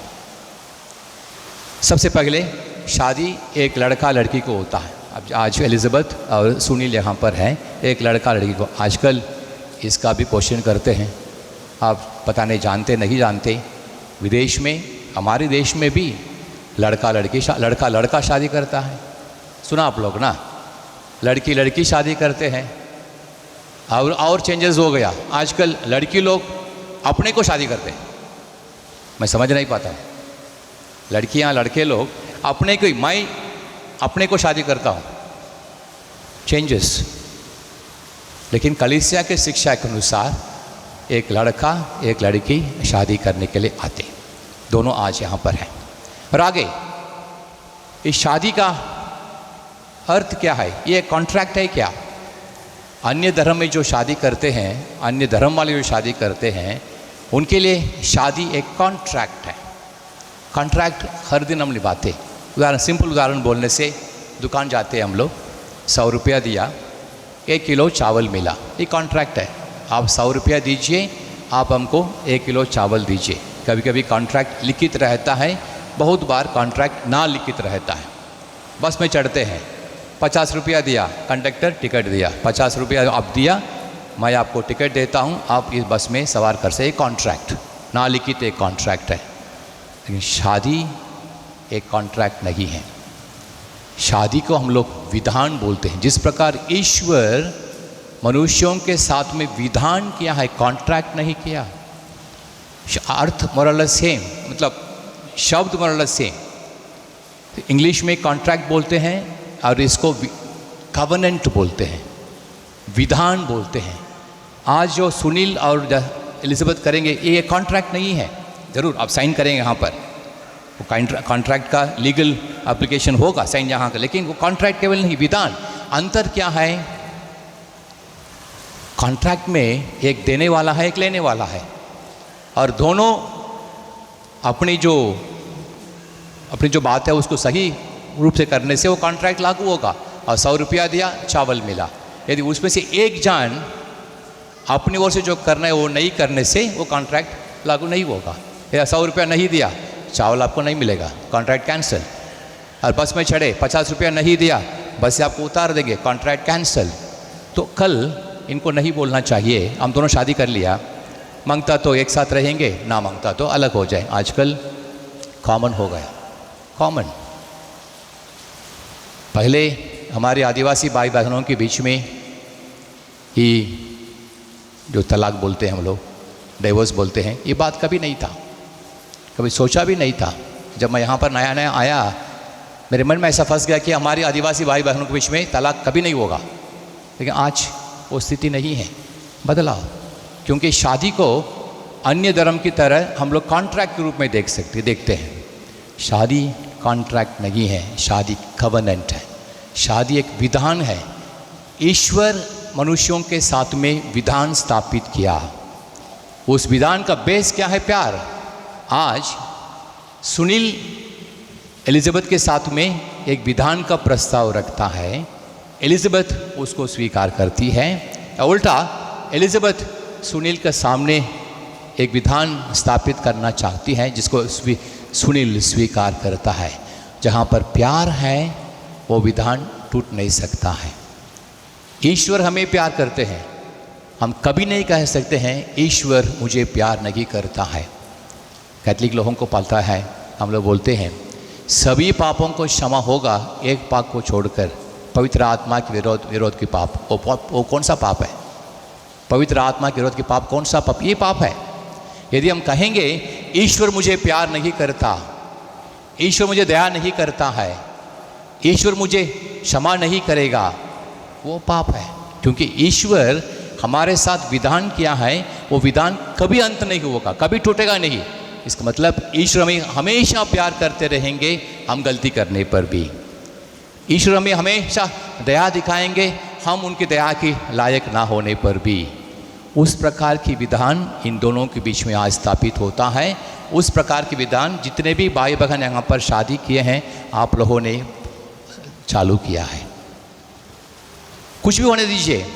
सबसे पहले शादी एक लड़का लड़की को होता है। अब आज एलिज़ाबेथ और सुनील यहाँ पर हैं, एक लड़का लड़की को। आजकल इसका भी क्वेश्चन करते हैं, आप पता नहीं जानते नहीं जानते, विदेश में, हमारे देश में भी लड़का लड़का शादी करता है। सुना आप लोग ना, लड़की लड़की शादी करते हैं। और चेंजेस हो गया, आजकल लड़की लोग अपने को शादी करते हैं। मैं समझ नहीं पाता, लड़कियां लड़के लोग अपने को, मैं अपने को शादी करता हूँ, चेंजेस। लेकिन कलीसिया के शिक्षा के अनुसार एक लड़का एक लड़की शादी करने के लिए आते, दोनों आज यहाँ पर हैं। और आगे इस शादी का अर्थ क्या है, ये कॉन्ट्रैक्ट है क्या। अन्य धर्म में जो शादी करते हैं, अन्य धर्म वाले जो शादी करते हैं, उनके लिए शादी एक कॉन्ट्रैक्ट है। कॉन्ट्रैक्ट हर दिन हम निभाते। सिंपल उदाहरण बोलने से, दुकान जाते हैं हम लोग, 100 रुपया दिया, 1 किलो चावल मिला, ये कॉन्ट्रैक्ट है। आप 100 रुपया दीजिए, आप हमको 1 किलो चावल दीजिए। कभी कभी कॉन्ट्रैक्ट लिखित रहता है, बहुत बार कॉन्ट्रैक्ट ना लिखित रहता है। बस में चढ़ते हैं, 50 रुपया दिया, कंडक्टर टिकट दिया, 50 रुपया आप दिया, मैं आपको टिकट देता हूँ, आप इस बस में सवार कर से। एक कॉन्ट्रैक्ट ना लिखित एक कॉन्ट्रैक्ट है। लेकिन शादी एक कॉन्ट्रैक्ट नहीं है। शादी को हम लोग विधान बोलते हैं। जिस प्रकार ईश्वर मनुष्यों के साथ में विधान किया है, कॉन्ट्रैक्ट नहीं किया। अर्थ मोरल सेम, मतलब शब्द मोरल सेम। इंग्लिश में कॉन्ट्रैक्ट बोलते हैं और इसको कवनेंट बोलते हैं, विधान बोलते हैं। आज जो सुनील और एलिजाबेथ करेंगे ये कॉन्ट्रैक्ट नहीं है। ज़रूर आप साइन करेंगे यहाँ पर, वो कॉन्ट्रैक्ट का लीगल एप्लीकेशन होगा, साइन यहाँ का, लेकिन वो कॉन्ट्रैक्ट केवल नहीं, विधान। अंतर क्या है? कॉन्ट्रैक्ट में एक देने वाला है, एक लेने वाला है, और दोनों अपनी जो बात है उसको सही रूप से करने से वो कॉन्ट्रैक्ट लागू होगा। और 100 रुपया दिया, चावल मिला। यदि उसमें से एक जान अपनी ओर से जो करना है वो नहीं करने से वो कॉन्ट्रैक्ट लागू नहीं होगा। या 100 रुपया नहीं दिया, चावल आपको नहीं मिलेगा, कॉन्ट्रैक्ट कैंसिल। और बस में चढ़े, 50 रुपया नहीं दिया, बस से आपको उतार देंगे, कॉन्ट्रैक्ट कैंसिल। तो कल इनको नहीं बोलना चाहिए हम दोनों शादी कर लिया, मांगता तो एक साथ रहेंगे, ना मांगता तो अलग हो जाए। आजकल कॉमन हो गया, कॉमन। पहले हमारे आदिवासी भाई बहनों के बीच में ही जो तलाक बोलते हैं हम लोग, डिवोर्स बोलते हैं, ये बात कभी नहीं था, कभी सोचा भी नहीं था। जब मैं यहाँ पर नया नया आया, मेरे मन में ऐसा फंस गया कि हमारे आदिवासी भाई बहनों के बीच में तलाक कभी नहीं होगा। लेकिन आज वो स्थिति नहीं है, बदलाव। क्योंकि शादी को अन्य धर्म की तरह हम लोग कॉन्ट्रैक्ट के रूप में देखते हैं। शादी कॉन्ट्रैक्ट नहीं है, शादी कवनेंट है। शादी एक विधान है। ईश्वर मनुष्यों के साथ में विधान स्थापित किया। उस विधान का बेस क्या है? प्यार। आज सुनील एलिजाबेथ के साथ में एक विधान का प्रस्ताव रखता है, एलिजाबेथ उसको स्वीकार करती है, या उल्टा एलिजाबेथ सुनील के सामने एक विधान स्थापित करना चाहती है जिसको सुनील स्वीकार करता है। जहाँ पर प्यार है वो विधान टूट नहीं सकता है। ईश्वर हमें प्यार करते हैं, हम कभी नहीं कह सकते हैं ईश्वर मुझे प्यार नहीं करता है। कैथलिक लोगों को पालता है, हम लोग बोलते हैं सभी पापों को क्षमा होगा एक पाप को छोड़कर, पवित्र आत्मा के विरोध की पाप। वो कौन सा पाप है? पवित्र आत्मा के विरोध की पाप कौन सा पाप? ये पाप है। यदि हम कहेंगे ईश्वर मुझे प्यार नहीं करता, ईश्वर मुझे दया नहीं करता है, ईश्वर मुझे क्षमा नहीं करेगा, वो पाप है। क्योंकि ईश्वर हमारे साथ विधान किया है, वो विधान कभी अंत नहीं होगा, कभी टूटेगा नहीं। इसका मतलब ईश्वर हमें हमेशा प्यार करते रहेंगे, हम गलती करने पर भी। ईश्वर हमें हमेशा दया दिखाएंगे, हम उनकी दया की लायक ना होने पर भी। उस प्रकार की विधान इन दोनों के बीच में आज स्थापित होता है। उस प्रकार के विधान जितने भी भाई बहन यहाँ पर शादी किए हैं, आप लोगों ने चालू किया है। कुछ भी होने दीजिए,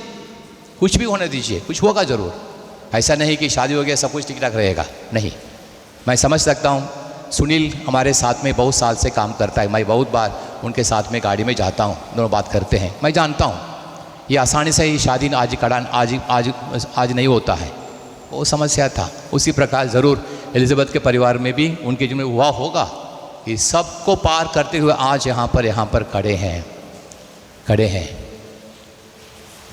कुछ भी होने दीजिए, कुछ होगा ज़रूर। ऐसा नहीं कि शादी हो गया सब कुछ ठीक ठाक रहेगा, नहीं। मैं समझ सकता हूँ, सुनील हमारे साथ में बहुत साल से काम करता है, मैं बहुत बार उनके साथ में गाड़ी में जाता हूँ, दोनों बात करते हैं। मैं जानता हूँ ये आसानी से ही शादी आज नहीं होता है, वो समस्या था। उसी प्रकार ज़रूर एलिजाबेथ के परिवार में भी उनके जिम्मे हुआ होगा। ये सबको पार करते हुए आज यहाँ पर खड़े हैं।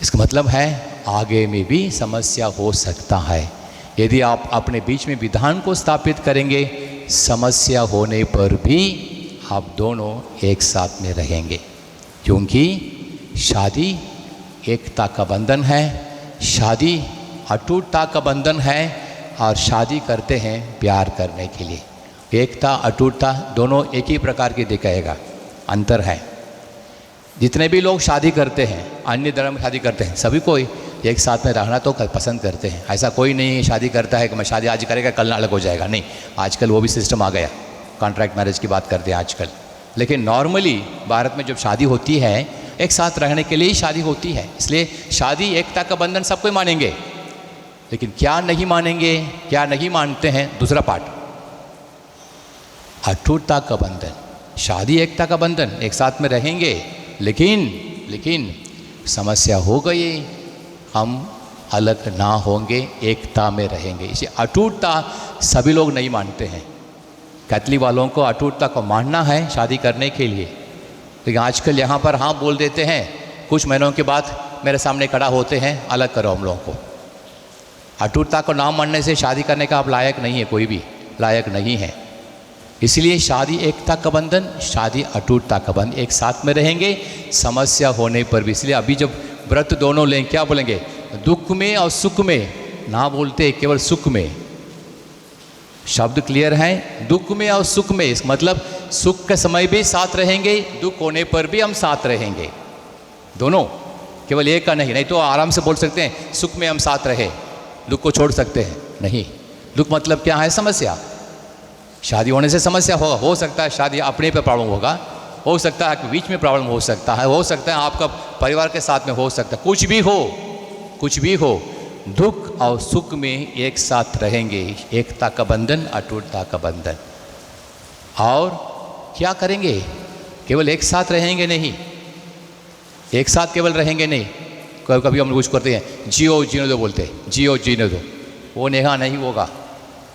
इसका मतलब है आगे में भी समस्या हो सकता है। यदि आप अपने बीच में विधान को स्थापित करेंगे, समस्या होने पर भी आप दोनों एक साथ में रहेंगे। क्योंकि शादी एकता का बंधन है, शादी अटूटता का बंधन है, और शादी करते हैं प्यार करने के लिए। एकता अटूटता दोनों एक ही प्रकार की दिखाएगा, अंतर है। जितने भी लोग शादी करते हैं, अन्य धर्म में शादी करते हैं, सभी को एक साथ में रहना तो पसंद करते हैं। ऐसा कोई नहीं शादी करता है कि मैं शादी आज करेगा कल अलग हो जाएगा, नहीं। आजकल वो भी सिस्टम आ गया, कॉन्ट्रैक्ट मैरिज की बात करते हैं आजकल। लेकिन नॉर्मली भारत में जब शादी होती है, एक साथ रहने के लिए ही शादी होती है। इसलिए शादी एकता का बंधन सब कोई मानेंगे, लेकिन क्या नहीं मानेंगे, क्या नहीं मानते हैं, दूसरा पार्ट, अटूटता का बंधन। शादी एकता का बंधन, एक साथ में रहेंगे, लेकिन समस्या हो गई, हम अलग ना होंगे, एकता में रहेंगे। इसे अटूटता सभी लोग नहीं मानते हैं। कैथलिक वालों को अटूटता को मानना है शादी करने के लिए, लेकिन आजकल यहाँ पर हाँ बोल देते हैं, कुछ महीनों के बाद मेरे सामने खड़ा होते हैं, अलग करो हम लोगों को। अटूटता को ना मानने से शादी करने का आप लायक नहीं है, कोई भी लायक नहीं है। इसलिए शादी एकता का बंधन, शादी अटूटता का बंधन, एक साथ में रहेंगे समस्या होने पर भी। इसलिए अभी जब व्रत दोनों लें, क्या बोलेंगे, दुख में और सुख में ना बोलते, केवल सुख में। शब्द क्लियर है, दुख में और सुख में, इसका मतलब सुख के समय भी साथ रहेंगे, दुख होने पर भी हम साथ रहेंगे, दोनों, केवल एक का नहीं तो आराम से बोल सकते हैं सुख में हम साथ रहे, दुख को छोड़ सकते हैं, नहीं। दुख मतलब क्या है, समस्या। शादी होने से समस्या होगा, हो सकता है शादी अपने पे प्रॉब्लम होगा, हो सकता है बीच में प्रॉब्लम हो सकता है, हो सकता है आपका परिवार के साथ में हो सकता है, कुछ भी हो, दुख और सुख में एक साथ रहेंगे, एकता का बंधन, अटूटता का बंधन। और क्या करेंगे, केवल एक साथ रहेंगे नहीं, एक साथ केवल रहेंगे नहीं, कभी कभी हम कुछ करते हैं जियो जीने दो बोलते हैं, जियो जीने दो, वो नेहा नहीं होगा।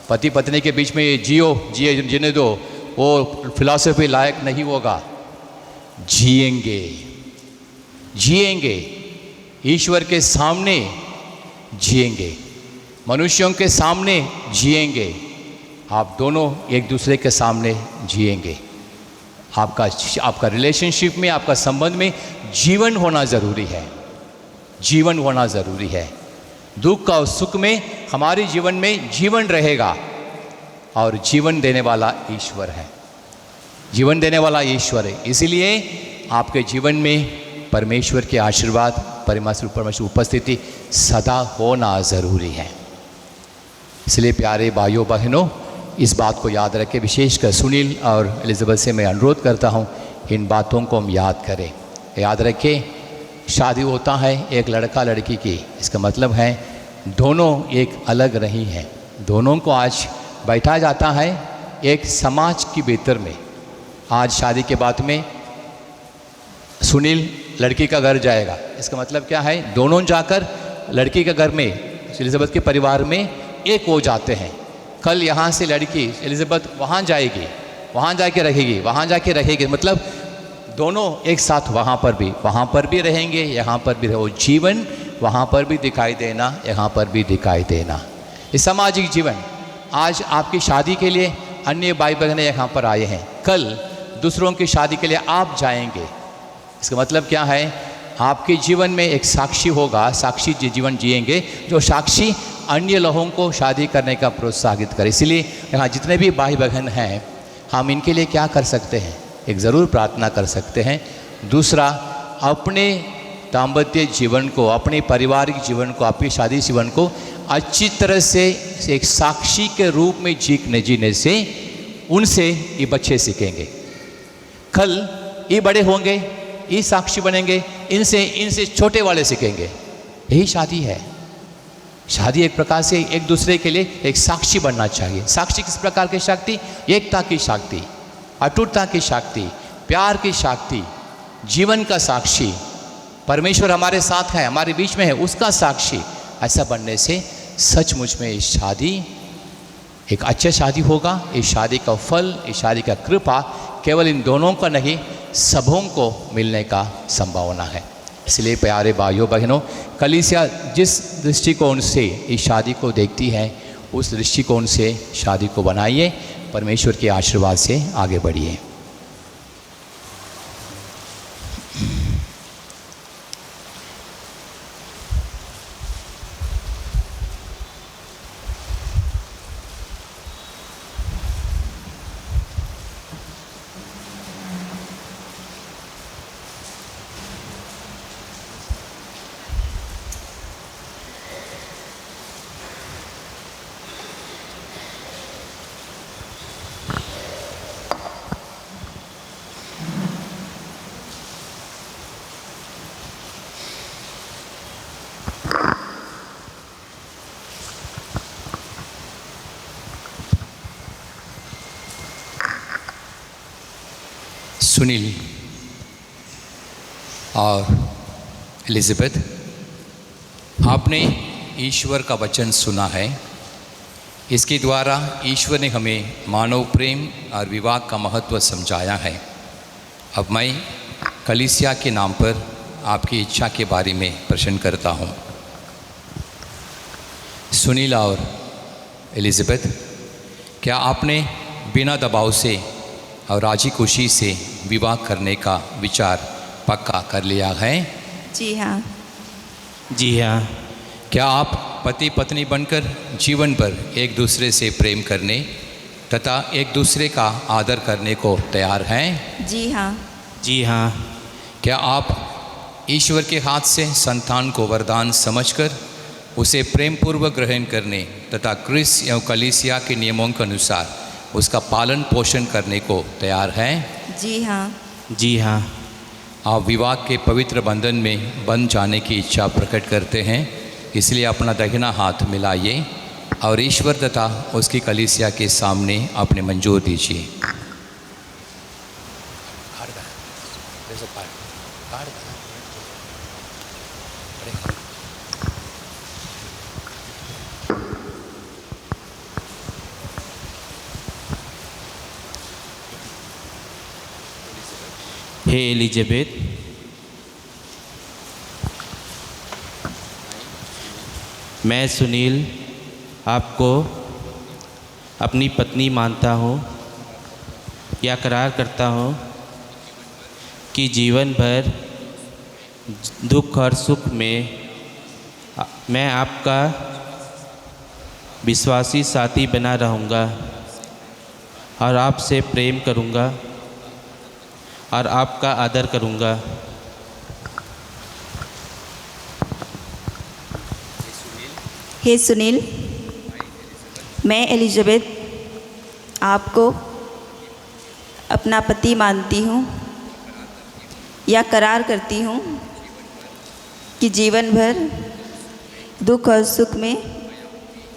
पति पत्नी के बीच में जियो जीने दो, वो फिलॉसफी लायक नहीं होगा। जिएंगे ईश्वर के सामने जिएंगे, मनुष्यों के सामने जिएंगे, आप दोनों एक दूसरे के सामने जिएंगे। आपका रिलेशनशिप में, आपका संबंध में जीवन होना ज़रूरी है, जीवन होना ज़रूरी है। दुख और सुख में हमारे जीवन में जीवन रहेगा, और जीवन देने वाला ईश्वर है, जीवन देने वाला ईश्वर है। इसीलिए आपके जीवन में परमेश्वर के आशीर्वाद, परमेश्वर उपस्थिति सदा होना ज़रूरी है। इसलिए प्यारे भाइयों बहनों, इस बात को याद रखें। विशेषकर सुनील और एलिजाबेथ से मैं अनुरोध करता हूँ, इन बातों को हम याद करें। याद रखें, शादी होता है एक लड़का लड़की की, इसका मतलब है दोनों एक अलग नहीं हैं, दोनों को आज बैठा जाता है एक समाज की भीतर में। आज शादी के बाद में सुनील लड़की का घर जाएगा, इसका मतलब क्या है, दोनों जाकर लड़की के घर में, एलिजाबेथ के परिवार में एक हो जाते हैं। कल यहाँ से लड़की एलिजाबेथ वहाँ जाएगी, वहाँ जाके रहेगी, मतलब दोनों एक साथ वहाँ पर भी रहेंगे, यहाँ पर भी वो जीवन वहाँ पर भी दिखाई देना, यहाँ पर भी दिखाई देना। ये सामाजिक जीवन। आज आपकी शादी के लिए अन्य भाई बहनें यहाँ पर आए हैं, कल दूसरों की शादी के लिए आप जाएंगे। इसका मतलब क्या है, आपके जीवन में एक साक्षी होगा, साक्षी जीवन जिएंगे, जो साक्षी अन्य लोगों को शादी करने का प्रोत्साहित करे। इसलिए यहाँ जितने भी भाई बहन हैं, हम इनके लिए क्या कर सकते हैं, एक ज़रूर प्रार्थना कर सकते हैं। दूसरा, अपने दाम्पत्य जीवन को, अपने पारिवारिक जीवन को, अपनी शादी जीवन को अच्छी तरह से एक साक्षी के रूप में जीने से उनसे ये बच्चे सीखेंगे। कल ये बड़े होंगे, ये साक्षी बनेंगे, इनसे छोटे वाले सीखेंगे। यही शादी है। शादी एक प्रकार से एक दूसरे के लिए एक साक्षी बनना चाहिए। साक्षी किस प्रकार की शक्ति, एकता की शक्ति, अटूटता की शक्ति, प्यार की शक्ति, जीवन का साक्षी, परमेश्वर हमारे साथ है, हमारे बीच में है, उसका साक्षी। ऐसा बनने से सचमुच में इस शादी एक अच्छा शादी होगा। इस शादी का फल, इस शादी का कृपा केवल इन दोनों का नहीं, सबों को मिलने का संभावना है। इसलिए प्यारे भाइयों बहनों, कलीसिया जिस दृष्टिकोण से इस शादी को देखती है, उस दृष्टिकोण से शादी को बनाइए, परमेश्वर के आशीर्वाद से आगे बढ़िए। सुनील और एलिज़ाबेथ, आपने ईश्वर का वचन सुना है। इसके द्वारा ईश्वर ने हमें मानव प्रेम और विवाह का महत्व समझाया है। अब मैं कलीसिया के नाम पर आपकी इच्छा के बारे में प्रश्न करता हूँ। सुनील और एलिज़ाबेथ, क्या आपने बिना दबाव से और राजी खुशी से विवाह करने का विचार पक्का कर लिया है? जी हाँ। जी हाँ। क्या आप पति पत्नी बनकर जीवन भर एक दूसरे से प्रेम करने तथा एक दूसरे का आदर करने को तैयार हैं? जी हाँ। जी हाँ। क्या आप ईश्वर के हाथ से संतान को वरदान समझकर उसे प्रेम पूर्वक ग्रहण करने तथा क्रिस एवं कलीसिया के नियमों के अनुसार उसका पालन पोषण करने को तैयार हैं? जी हाँ। जी हाँ। आप विवाह के पवित्र बंधन में बंध जाने की इच्छा प्रकट करते हैं, इसलिए अपना दाहिना हाथ मिलाइए और ईश्वर तथा उसकी कलीसिया के सामने अपने मंजूर दीजिए। हे एलिज़ाबेथ, मैं सुनील आपको अपनी पत्नी मानता हूँ या करार करता हूँ कि जीवन भर दुख और सुख में मैं आपका विश्वासी साथी बना रहूँगा और आपसे प्रेम करूँगा और आपका आदर करूँगा। हे सुनील, मैं एलिज़ाबेथ आपको अपना पति मानती हूँ या करार करती हूँ कि जीवन भर दुख और सुख में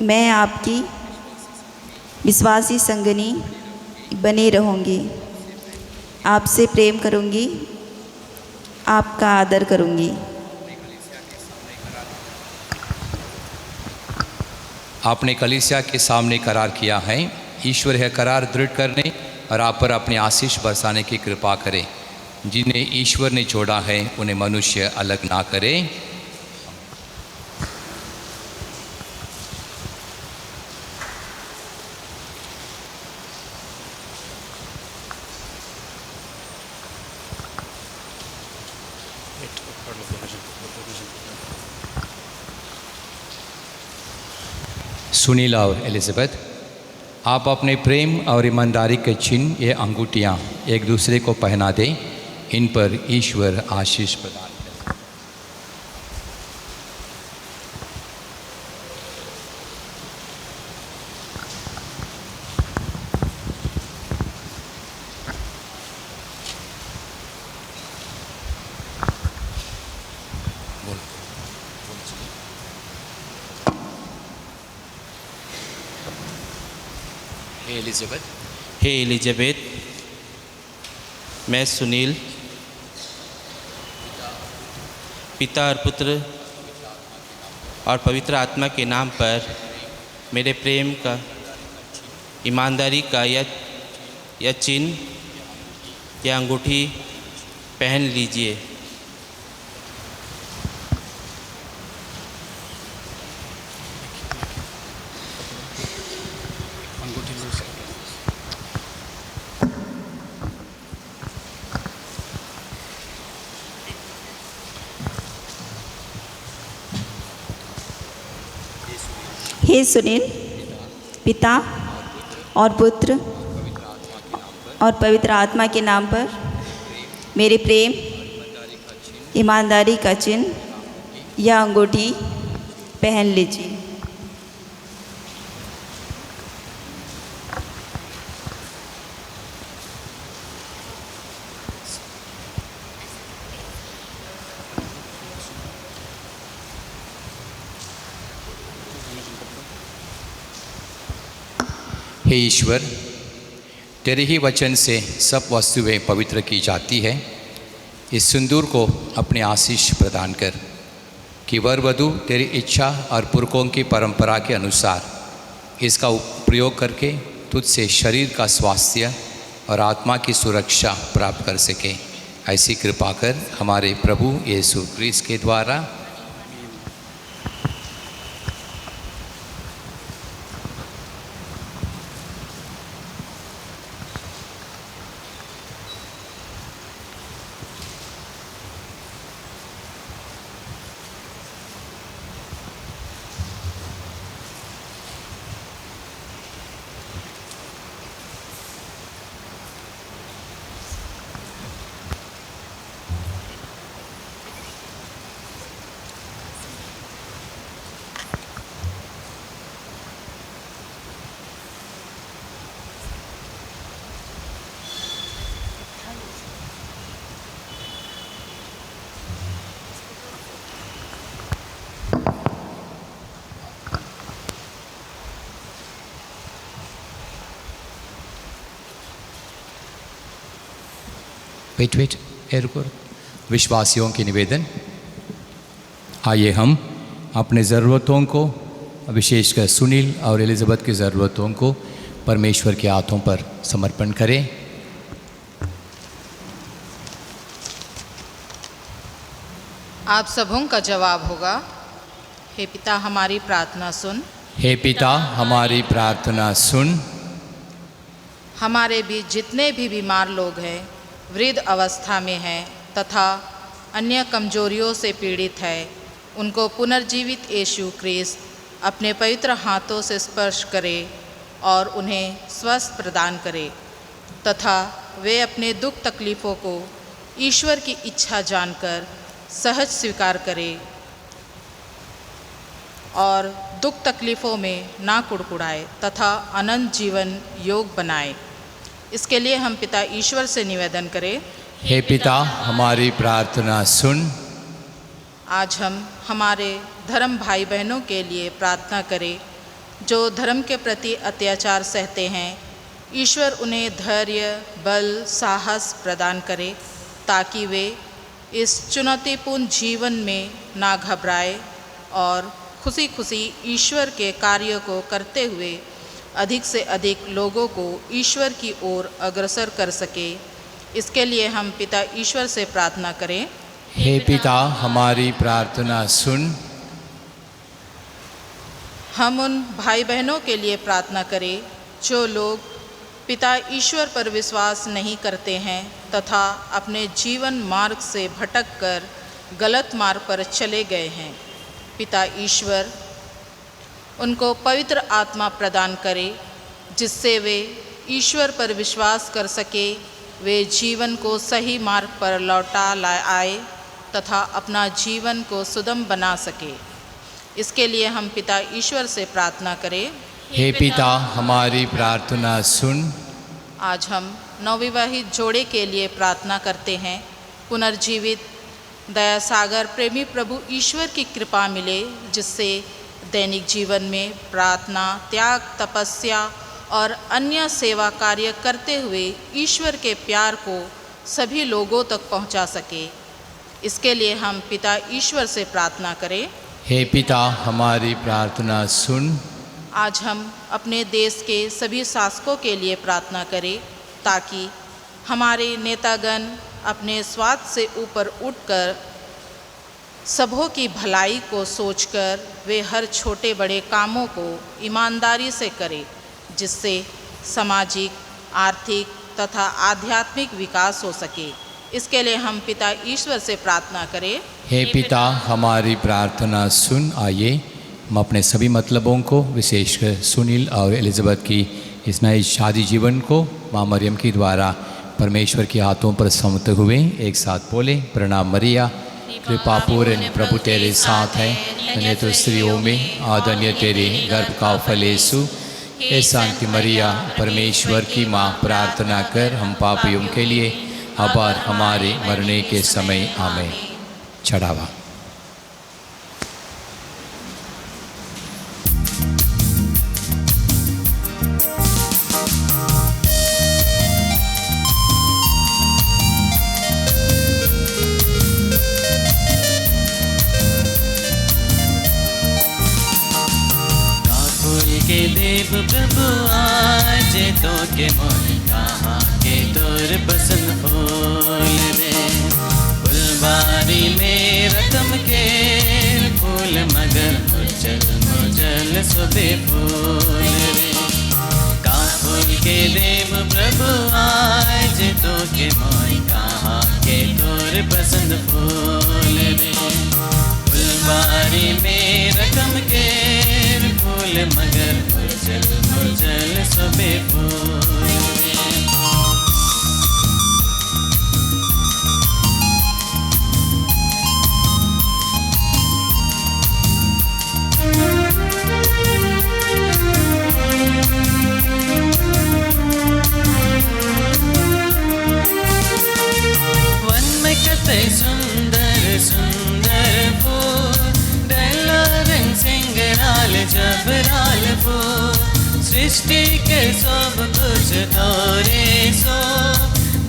मैं आपकी विश्वासी संगनी बनी रहूँगी, आपसे प्रेम करूँगी, आपका आदर करूँगी। आपने कलीसिया के सामने करार किया है। ईश्वर यह करार दृढ़ करने और आप पर अपने आशीष बरसाने की कृपा करे। जिन्हें ईश्वर ने जोड़ा है उन्हें मनुष्य अलग ना करे। सुनील और एलिज़ाबेथ, आप अपने प्रेम और ईमानदारी के चिन्ह ये अंगूठियाँ एक दूसरे को पहना दें। इन पर ईश्वर आशीष प्रदान करें। हे एलिज़ाबेथ, मैं सुनील पिता और पुत्र और पवित्र आत्मा के नाम पर मेरे प्रेम का ईमानदारी का या चिन्ह या अंगूठी पहन लीजिए। हे सुनील पिता और पुत्र और पवित्र आत्मा के नाम पर मेरे प्रेम ईमानदारी का चिन्ह या अंगूठी पहन लीजिए। हे ईश्वर, तेरे ही वचन से सब वस्तुएं पवित्र की जाती है। इस सिंदूर को अपने आशीष प्रदान कर कि वर वधू तेरी इच्छा और पुरखों की परंपरा के अनुसार इसका प्रयोग करके तुझसे शरीर का स्वास्थ्य और आत्मा की सुरक्षा प्राप्त कर सके। ऐसी कृपा कर हमारे प्रभु यीशु क्रिस्त के द्वारा। वेट एयरपोर्ट विश्वासियों के निवेदन। आइए हम अपने ज़रूरतों को, विशेषकर सुनील और एलिज़ाबेथ की ज़रूरतों को परमेश्वर के हाथों पर समर्पण करें। आप सबों का जवाब होगा, हे पिता हमारी प्रार्थना सुन। हे पिता हमारी प्रार्थना सुन। हमारे बीच जितने भी बीमार लोग हैं, वृद्ध अवस्था में हैं तथा अन्य कमजोरियों से पीड़ित है, उनको पुनर्जीवित यीशु क्रिस्त अपने पवित्र हाथों से स्पर्श करे और उन्हें स्वस्थ प्रदान करे तथा वे अपने दुख तकलीफ़ों को ईश्वर की इच्छा जानकर सहज स्वीकार करें और दुख तकलीफ़ों में ना कुड़कुड़ाए तथा अनंत जीवन योग बनाए। इसके लिए हम पिता ईश्वर से निवेदन करें, हे पिता हमारी प्रार्थना सुन। आज हम हमारे धर्म भाई बहनों के लिए प्रार्थना करें जो धर्म के प्रति अत्याचार सहते हैं। ईश्वर उन्हें धैर्य, बल, साहस प्रदान करे ताकि वे इस चुनौतीपूर्ण जीवन में ना घबराए और खुशी खुशी ईश्वर के कार्य को करते हुए अधिक से अधिक लोगों को ईश्वर की ओर अग्रसर कर सके। इसके लिए हम पिता ईश्वर से प्रार्थना करें, हे पिता हमारी प्रार्थना सुन। हम उन भाई बहनों के लिए प्रार्थना करें जो लोग पिता ईश्वर पर विश्वास नहीं करते हैं तथा अपने जीवन मार्ग से भटककर गलत मार्ग पर चले गए हैं। पिता ईश्वर उनको पवित्र आत्मा प्रदान करे जिससे वे ईश्वर पर विश्वास कर सके, वे जीवन को सही मार्ग पर लौटा आए तथा अपना जीवन को सुगम बना सके। इसके लिए हम पिता ईश्वर से प्रार्थना करें, हे पिता हमारी प्रार्थना सुन। आज हम नवविवाहित जोड़े के लिए प्रार्थना करते हैं। पुनर्जीवित दया सागर प्रेमी प्रभु ईश्वर की कृपा मिले जिससे दैनिक जीवन में प्रार्थना, त्याग, तपस्या और अन्य सेवा कार्य करते हुए ईश्वर के प्यार को सभी लोगों तक पहुंचा सके। इसके लिए हम पिता ईश्वर से प्रार्थना करें, हे पिता हमारी प्रार्थना सुन। आज हम अपने देश के सभी शासकों के लिए प्रार्थना करें ताकि हमारे नेतागण अपने स्वार्थ से ऊपर उठकर सबों की भलाई को सोचकर वे हर छोटे बड़े कामों को ईमानदारी से करें जिससे सामाजिक, आर्थिक तथा आध्यात्मिक विकास हो सके। इसके लिए हम पिता ईश्वर से प्रार्थना करें, हे पिता हमारी प्रार्थना सुन। आइए हम अपने सभी मतलबों को, विशेषकर सुनील और एलिज़ाबेथ की इस नए शादी जीवन को माँ मरियम के द्वारा परमेश्वर के हाथों पर सौंपते हुए एक साथ बोले, प्रणाम मरिया, कृपा पूर्ण प्रभु तेरे साथ है, धन्य तो स्त्रियों में आधन्य तेरे गर्भ का फल यीशु। हे शांति मरिया, परमेश्वर की माँ, प्रार्थना कर हम पापियों के लिए अब और हमारे मरने के समय आमीन। चढ़ावा। देव प्रभु आज तो के मोर कहाँ के तोर पसंद फूल रे फुलबारी में रकम के फूल मगर मुरझल मुरझल सुबे फूल रे का फूल के देव प्रभु आज तो के मोर कहाँ के तोर पसंद फूल रे फुलबारी में रकम के फूल मगर मुरझल मुरझल सुबे फूल रे वन में कते सुंदर सुंदर फूल डला रंग सिंगराल जबराल फूल सृष्टि के सब कुछ तोरे सो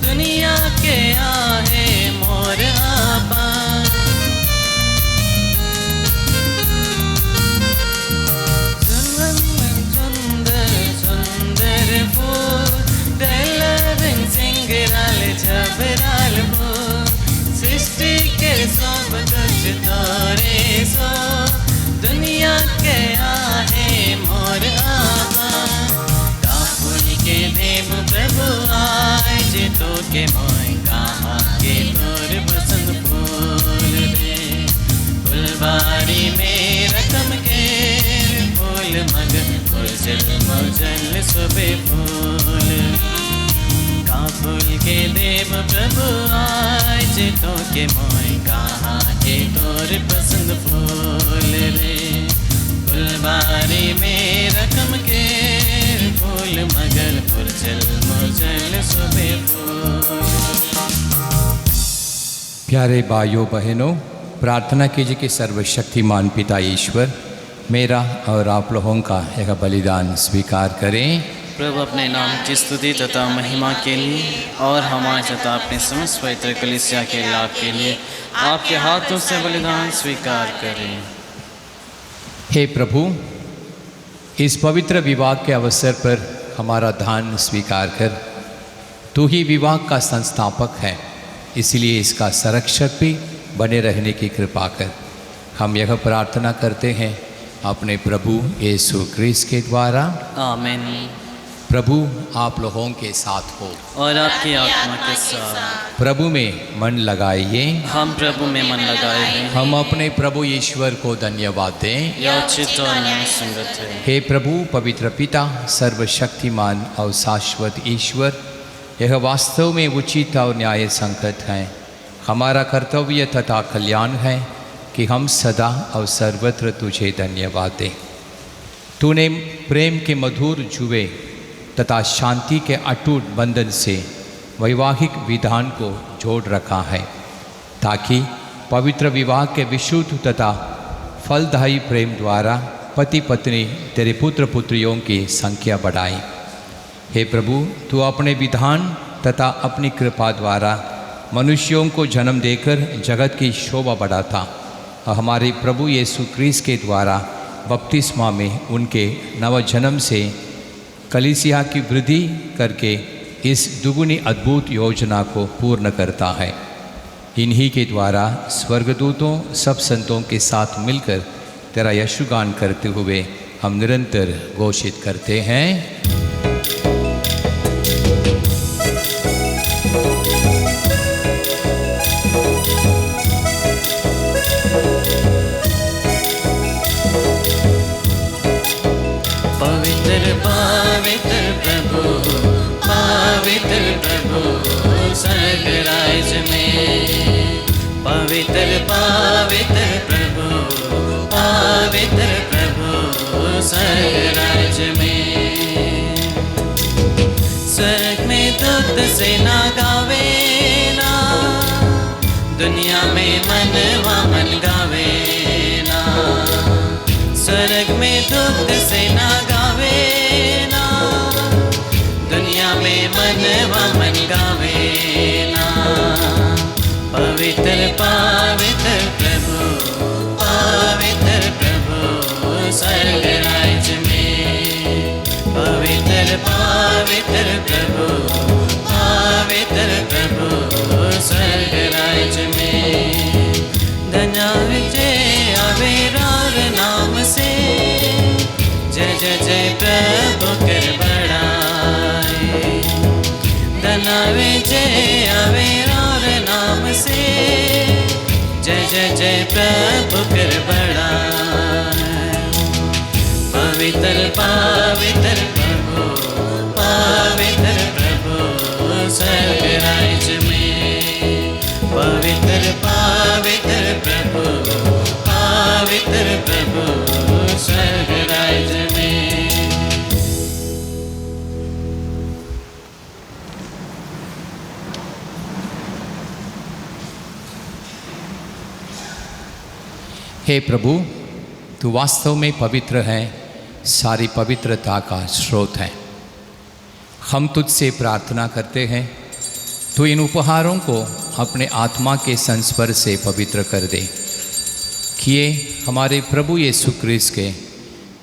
दुनिया के आहे मोर आपा सुंदर सुंदर फूल डला रंग सिंगराल जबराल फूल सृष्टि के सब कुछ तोरे सो दुनिया के आहे मोर आपा का फूल के देव प्रभु आज तो के मोय कहाँ के तोर पसंद फूल रे फुलबारी में रकम के फूल मगर मुरझल मुरझल सुबे फूल का फूल के देव प्रभु आज तो के मोय कहाँ के तोर पसंद फूल रे फुलबारी में रकम के फूल मगर मुरझल मुरझल सुबे फूल प्यारे भाइयों बहनों, प्रार्थना कीजिए कि सर्वशक्तिमान पिता ईश्वर मेरा और आप लोगों का एक बलिदान स्वीकार करें। प्रभु अपने नाम की स्तुति तथा महिमा के लिए और हमारे तथा अपने समस्त पवित्र कलीसिया के लाभ के लिए आपके हाथों से बलिदान स्वीकार करें। हे प्रभु, इस पवित्र विवाह के अवसर पर हमारा दान स्वीकार कर। तू ही विवाह का संस्थापक है, इसलिए इसका संरक्षक भी बने रहने की कृपा कर। हम यह प्रार्थना करते हैं अपने प्रभु यीशु क्रिस्त के द्वारा, आमीन। प्रभु आप लोगों के साथ हो और आपकी आत्मा के साथ। प्रभु में मन लगाइए। हम प्रभु में मन लगाए हैं। हम अपने प्रभु ईश्वर को धन्यवाद दें। यह उचित और न्यायसंगत है। हे प्रभु पवित्र पिता, सर्वशक्तिमान और शाश्वत ईश्वर, यह वास्तव में उचित और न्याय संगत है। हमारा कर्तव्य तथा कल्याण है कि हम सदा और सर्वत्र तुझे धन्यवाद दें। तूने प्रेम के मधुर जुए तथा शांति के अटूट बंधन से वैवाहिक विधान को जोड़ रखा है, ताकि पवित्र विवाह के विशुद्ध तथा फलदायी प्रेम द्वारा पति पत्नी तेरे पुत्र पुत्रियों की संख्या बढ़ाए। हे प्रभु, तू अपने विधान तथा अपनी कृपा द्वारा मनुष्यों को जन्म देकर जगत की शोभा बढ़ाता और हमारे प्रभु यीशु क्रिस्त के द्वारा बपतिस्मा में उनके नव जन्म से कलीसिया की वृद्धि करके इस दुगुनी अद्भुत योजना को पूर्ण करता है। इन्हीं के द्वारा स्वर्गदूतों सब संतों के साथ मिलकर तेरा यशुगान करते हुए हम निरंतर घोषित करते हैं। स्वर्गराज में पवित्र पवित्र प्रभु, पवित्र प्रभु स्वर्गराज में। स्वर्ग में दुख से ना गावे ना, दुनिया में मनवा मन गावे ना। स्वर्ग में दुख से ना गावे ना, दुनिया में मनवा मन गावे ना। पवित्र पवित्र प्रभु, पवित्र प्रभु स्वर्गराज में। विजय अविरार नाम से। जय जय जय प्रभु कर बढ़ाए, धना विजय अविरार नाम से। जय जय जय प्रभु कर बढ़ाए। पवित्र पवित्र प्रभु, पवित्र प्रभु स्वर्ग राज्य में। पवित्र पवित्र प्रभु, पवित्र प्रभु स्वर्ग राज्य में। हे प्रभु, तू वास्तव में पवित्र है, सारी पवित्रता का स्रोत है। हम तुझसे प्रार्थना करते हैं, तू इन उपहारों को अपने आत्मा के संस्पर्श से पवित्र कर दे, कि ये हमारे प्रभु यीशु क्रिस्त के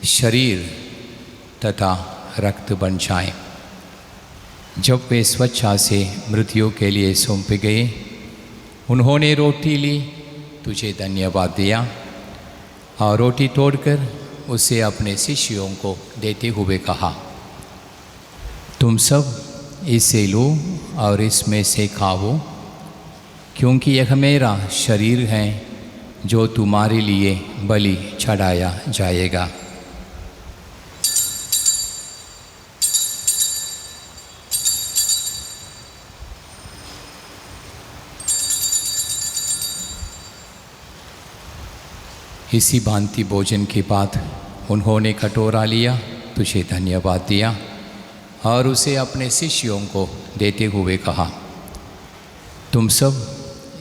शरीर तथा रक्त बन जाएं। जब वे स्वेच्छा से मृत्यु के लिए सौंपे गए, उन्होंने रोटी ली, तुझे धन्यवाद दिया और रोटी तोड़कर उसे अपने शिष्यों को देते हुए कहा, तुम सब इसे लो और इसमें से खाओ, क्योंकि यह मेरा शरीर है जो तुम्हारे लिए बलि चढ़ाया जाएगा। इसी भांति भोजन के बाद उन्होंने कटोरा लिया, तुझे धन्यवाद दिया और उसे अपने शिष्यों को देते हुए कहा, तुम सब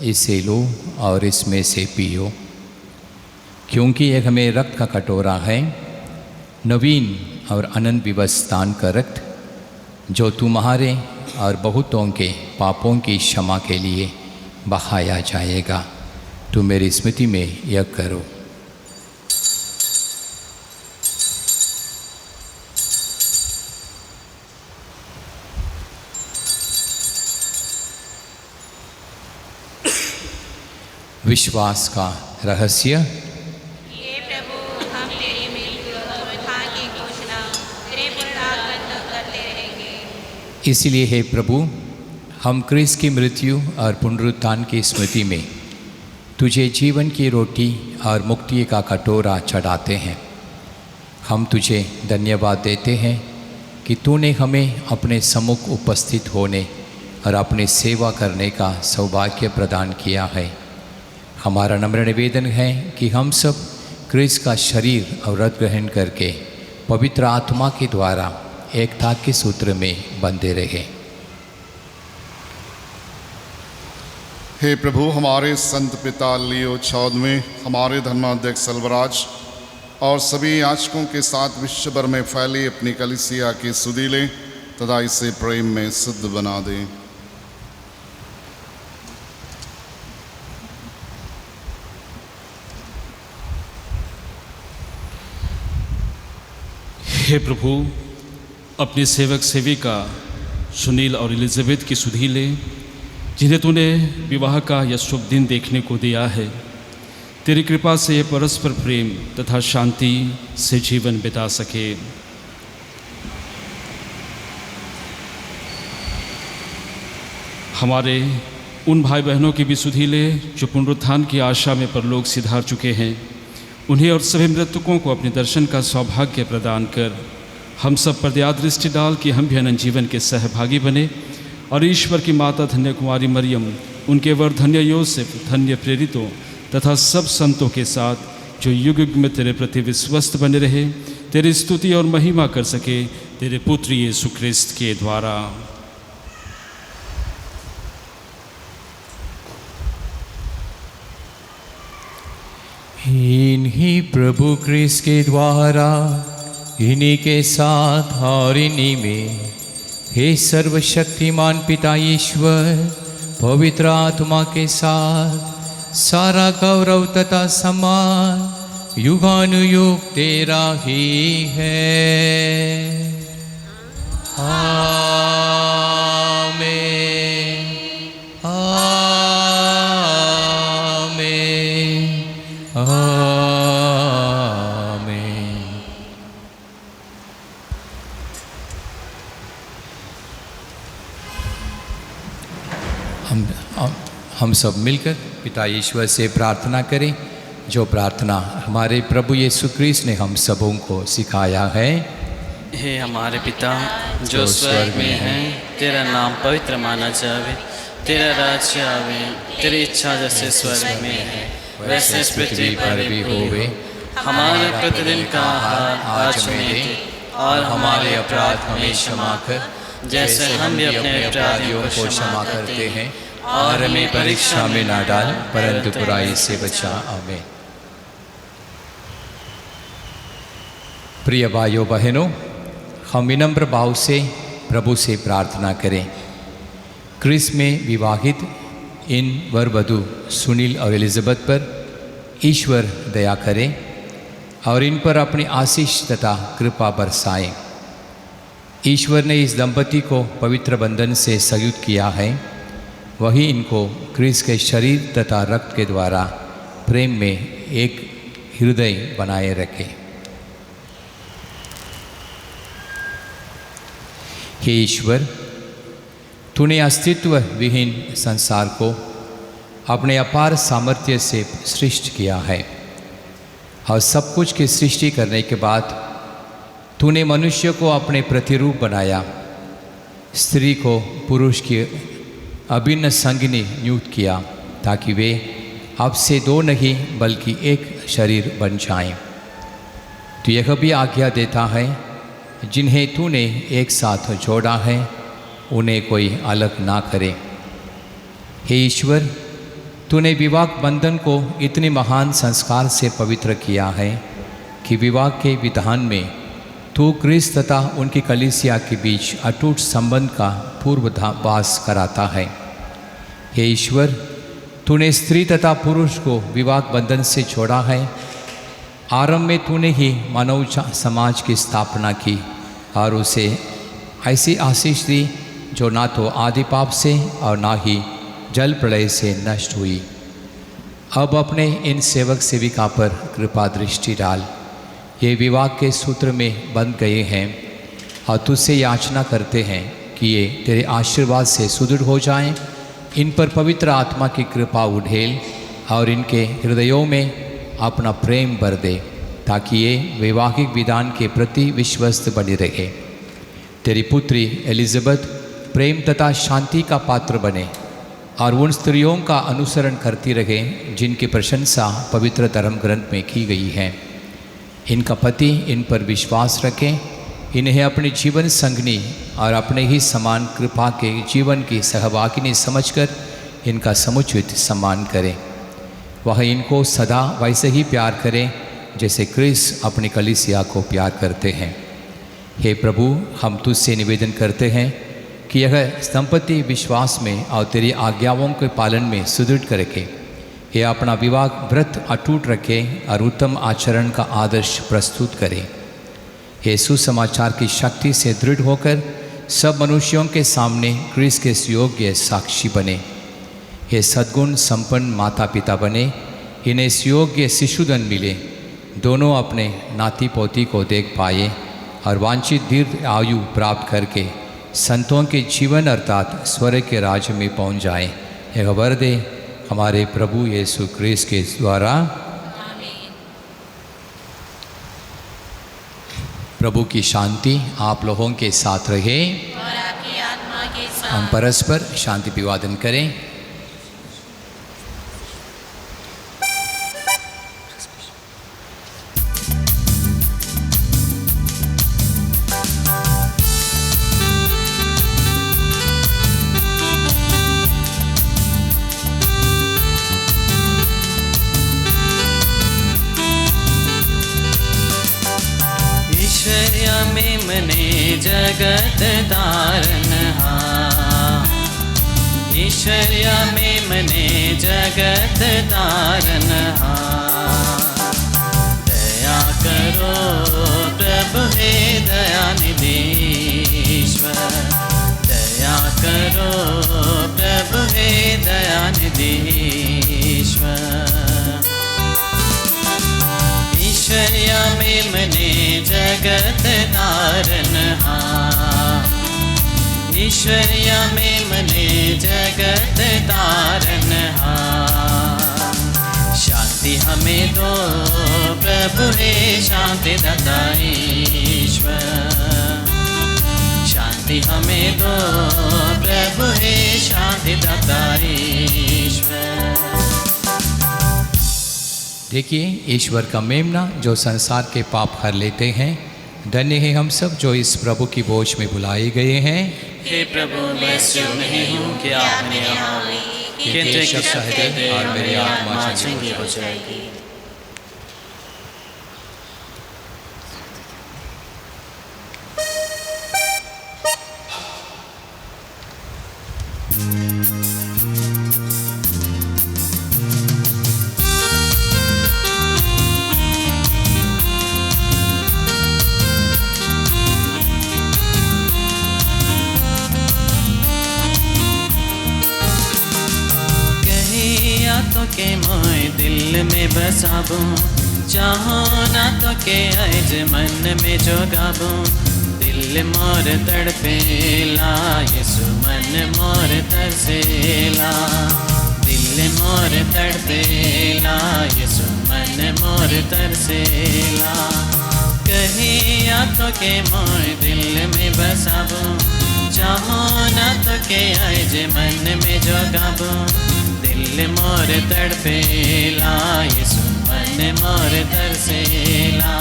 इसे लो और इसमें से पियो, क्योंकि यह मेरे रक्त का कटोरा है, नवीन और अनंत विवस्तान का रक्त, जो तुम्हारे और बहुतों के पापों की क्षमा के लिए बहाया जाएगा। तुम मेरी स्मृति में यह करो। विश्वास का रहस्य। ये प्रभु, हम तेरी मृत्यु की घोषणा तेरे पुनरुत्थान तक करते रहेंगे। इसलिए हे प्रभु, हम क्रिस्त की मृत्यु और पुनरुत्थान की स्मृति में तुझे जीवन की रोटी और मुक्ति का कटोरा चढ़ाते हैं। हम तुझे धन्यवाद देते हैं कि तूने हमें अपने सम्मुख उपस्थित होने और अपनी सेवा करने का सौभाग्य प्रदान किया है। हमारा नम्र निवेदन है कि हम सब क्रिस्त का शरीर और रक्त ग्रहण करके पवित्र आत्मा के द्वारा एकता के सूत्र में बंधे रहे। हे प्रभु, हमारे संत पिता लियो 14वें, हमारे धर्माध्यक्ष सल्वराज और सभी याजकों के साथ विश्व भर में फैली अपनी कलीसिया की सुधि लें तथा इसे प्रेम में शुद्ध बना दें। हे प्रभु, अपने सेवक सेविका सुनील और एलिजाबेथ की सुधि ले, जिन्हें तूने विवाह का यह शुभ दिन देखने को दिया है। तेरी कृपा से ये परस्पर प्रेम तथा शांति से जीवन बिता सके। हमारे उन भाई बहनों की भी सुधि ले जो पुनरुत्थान की आशा में परलोक सिधार चुके हैं। उन्हें और सभी मृतकों को अपने दर्शन का सौभाग्य प्रदान कर हम सब पर दया दृष्टि डाल कि हम भी अनंत जीवन के सहभागी बने और ईश्वर की माता धन्य कुमारी मरियम, उनके वर धन्य योसेफ, धन्य प्रेरितों तथा सब संतों के साथ जो युग युग में तेरे प्रति विश्वस्त बने रहे, तेरी स्तुति और महिमा कर सके तेरे पुत्र यीशु क्रिस्त के द्वारा। इन्हीं प्रभु क्रिस्त के द्वारा, इन्हीं के साथ और इन्हीं में, हे सर्वशक्तिमान पिता ईश्वर, पवित्र आत्मा के साथ सारा गौरव तथा सम्मान युगानुयुग तेरा ही है। आमीन, आमीन। आमीन। हम सब मिलकर पिता ईश्वर से प्रार्थना करें, जो प्रार्थना हमारे प्रभु यीशु क्रिस्त ने हम सबों को सिखाया है। हे हमारे पिता जो स्वर्ग में है, तेरा नाम पवित्र माना जावे, तेरा राज्य आवे, तेरी इच्छा जैसे स्वर्ग में है वैसे इस पृथ्वी पर भी होवे। हमारा प्रतिदिन का आहार आज हमें दे, और हमारे अपराध हमें क्षमा कर, जैसे हम भी अपने अपराधियों को क्षमा करते हैं, और हमें परीक्षा में ना डाल, परंतु बुराई से बचा। आमीन। प्रिय भाइयों बहनों, हम विनम्र भाव से प्रभु से प्रार्थना करें। क्रिस में विवाहित इन वर वधू सुनील और एलिजाबेथ पर ईश्वर दया करें और इन पर अपनी आशीष तथा कृपा बरसाएं। ईश्वर ने इस दंपति को पवित्र बंधन से संयुक्त किया है, वही इनको क्रिस के शरीर तथा रक्त के द्वारा प्रेम में एक हृदय बनाए रखे। हे ईश्वर, तूने अस्तित्व विहीन संसार को अपने अपार सामर्थ्य से सृष्टि किया है, और सब कुछ की सृष्टि करने के बाद तूने मनुष्य को अपने प्रतिरूप बनाया। स्त्री को पुरुष की अभिन्न संगिनी नियुक्त किया, ताकि वे अब से दो नहीं बल्कि एक शरीर बन जाएं। तो यह भी आज्ञा देता है, जिन्हें तूने एक साथ जोड़ा है उन्हें कोई अलग ना करे। हे ईश्वर, तूने विवाह बंधन को इतने महान संस्कार से पवित्र किया है कि विवाह के विधान में तू क्रिस्त तथा उनकी कलीसिया के बीच अटूट संबंध का पूर्वाभास कराता है। हे ईश्वर, तूने स्त्री तथा पुरुष को विवाह बंधन से जोड़ा है। आरंभ में तूने ही मानव समाज की स्थापना की और उसे ऐसी आशीष दी जो ना तो आदि पाप से और ना ही जल प्रलय से नष्ट हुई। अब अपने इन सेवक सेविका पर कृपा दृष्टि डाल। ये विवाह के सूत्र में बंध गए हैं और तुझसे याचना करते हैं कि ये तेरे आशीर्वाद से सुदृढ़ हो जाएं। इन पर पवित्र आत्मा की कृपा उड़ेल और इनके हृदयों में अपना प्रेम भर दे, ताकि ये वैवाहिक विधान के प्रति विश्वस्त बनी रहे। तेरी पुत्री एलिजाबेथ प्रेम तथा शांति का पात्र बने और उन स्त्रियों का अनुसरण करती रहे जिनकी प्रशंसा पवित्र धर्म ग्रंथ में की गई है। इनका पति इन पर विश्वास रखें, इन्हें अपनी जीवन संगनी और अपने ही समान कृपा के जीवन की सहभागिनी समझकर इनका समुचित सम्मान करें। वह इनको सदा वैसे ही प्यार करें जैसे क्रिस्त अपनी कलीसिया को प्यार करते हैं। हे प्रभु, हम तुझसे निवेदन करते हैं कि यह दंपति विश्वास में और तेरी आज्ञाओं के पालन में सुदृढ़ करके ये अपना विवाह व्रत अटूट रखे और उत्तम आचरण का आदर्श प्रस्तुत करें। ये सुसमाचार की शक्ति से दृढ़ होकर सब मनुष्यों के सामने क्रिस्त के सुयोग्य साक्षी बने। ये सद्गुण संपन्न माता पिता बने, इन्हें सुयोग्य शिशुधन मिले, दोनों अपने नाती पोती को देख पाए और वांछित दीर्घ आयु प्राप्त करके संतों के जीवन अर्थात स्वर्ग के राज्य में पहुंच जाए। यह वर दे हमारे प्रभु यीशु क्रिस्त के द्वारा। प्रभु की शांति आप लोगों के साथ रहे और आपकी आत्मा के साथ। हम परस्पर शांति अभिवादन करें। जगत तारनहार, ईश्वर्या में मने जगत तारनहार। दया करो प्रभु हे दयानिधि ईश्वर, दया करो प्रभु हे दयानिधि ईश्वर। जगत तारनहार। ईश्वर्य में मने जगत तारनहार। शांति हमें दो प्रभु हे शांति दाता ईश्वर। शांति हमें दो प्रभु हे शांति दाता ईश्वर। देखिए ईश्वर का मेमना जो संसार के पाप हर लेते हैं। धन्य है हम सब जो इस प्रभु की भोज में बुलाए गए हैं। हे प्रभु मैं योग्य नहीं हूँ कि आप मेरे यहाँ आए, किंतु एक शब्द कह दे और मेरी आत्मा चंगी हो जाएगी। तो के मोए दिल में बसाबू, चाहो ना तो के आज मन में जो गाबू। दिल मोर तड़पेला यीशु मन मोर तरसेला। दिल मोर तड़पेला यीशु मन मोर तरसेला। कहिया तो के मोए दिल में बसाबू, चाहो ना तो के आज मन में जो गाबू। दिल मोर तड़पेला यीशु मन मोर तरसेला।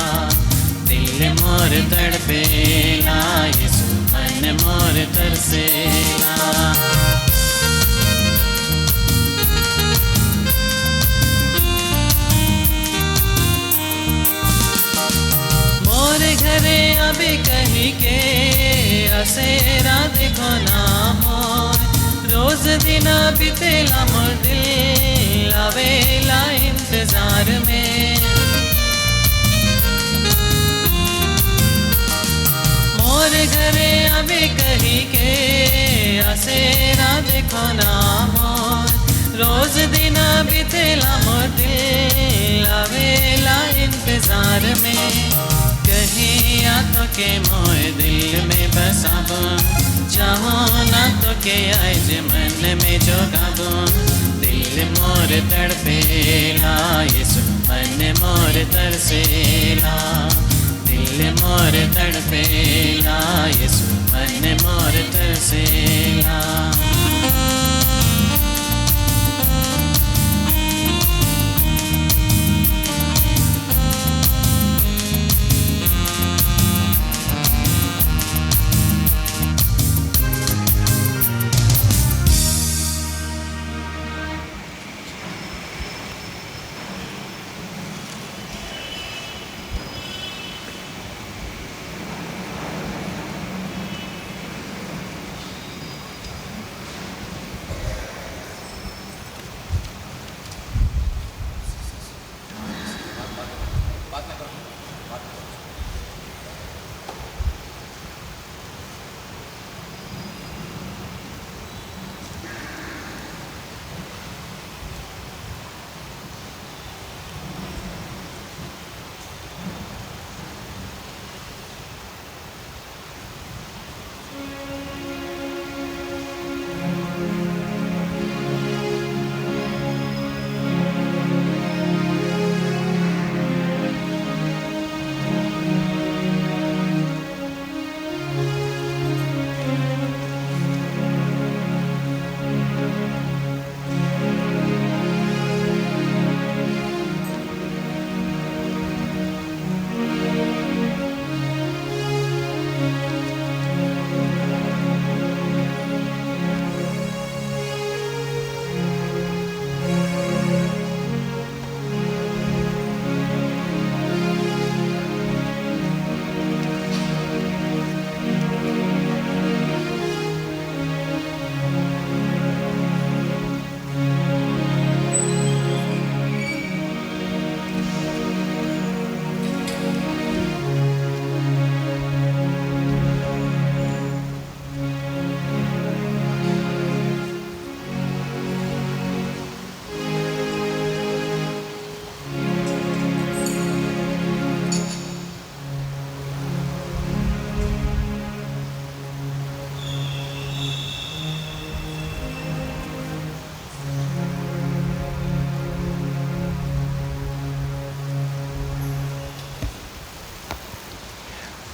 दिल मोर तड़पेला यीशु मन मोर तरसेला। मोर घरे अभी कहीं के असेरा देखो ना मोर। रोज दिन बीतेला मोर दिल आवेला इंतजार में। मोर घरे अभी कहीं के असेरा देखो ना मोर। रोज दिन बीतेला मोर दिल आवेला इंतजार में। कहिया तो के मोर दिल में बसाबू, चाहो ना तो के आज मन में जो गाबू। दिल मोर तड़पेला यीशु मन मोर तरसेला। दिल मोर तड़पेला यीशु मन मोर तरसेला।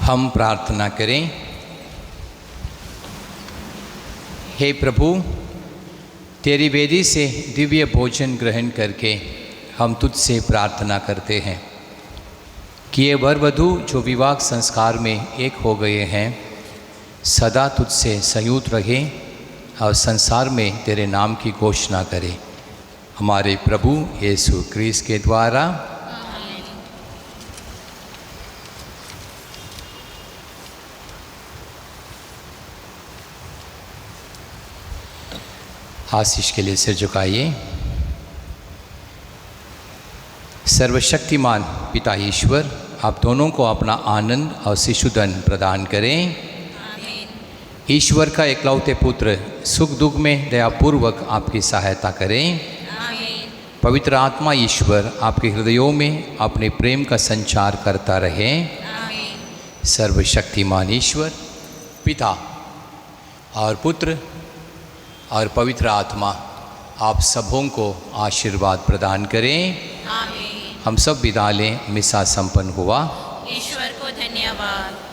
हम प्रार्थना करें। हे प्रभु, तेरी वेदी से दिव्य भोजन ग्रहण करके हम तुझसे प्रार्थना करते हैं कि ये वर वधू जो विवाह संस्कार में एक हो गए हैं सदा तुझसे संयुक्त रहे और संसार में तेरे नाम की घोषणा करें। हमारे प्रभु यीशु क्रिस्त के द्वारा। आशीष के लिए सिर झुकाइए। सर्वशक्तिमान पिता ईश्वर आप दोनों को अपना आनंद और शिशुधन प्रदान करें। ईश्वर का एकलौते पुत्र सुख दुख में दयापूर्वक आपकी सहायता करें। पवित्र आत्मा ईश्वर आपके हृदयों में अपने प्रेम का संचार करता रहे। सर्वशक्तिमान ईश्वर पिता और पुत्र और पवित्र आत्मा आप सबों को आशीर्वाद प्रदान करें। हम सब विदा लें। मिसा संपन्न हुआ। ईश्वर को धन्यवाद।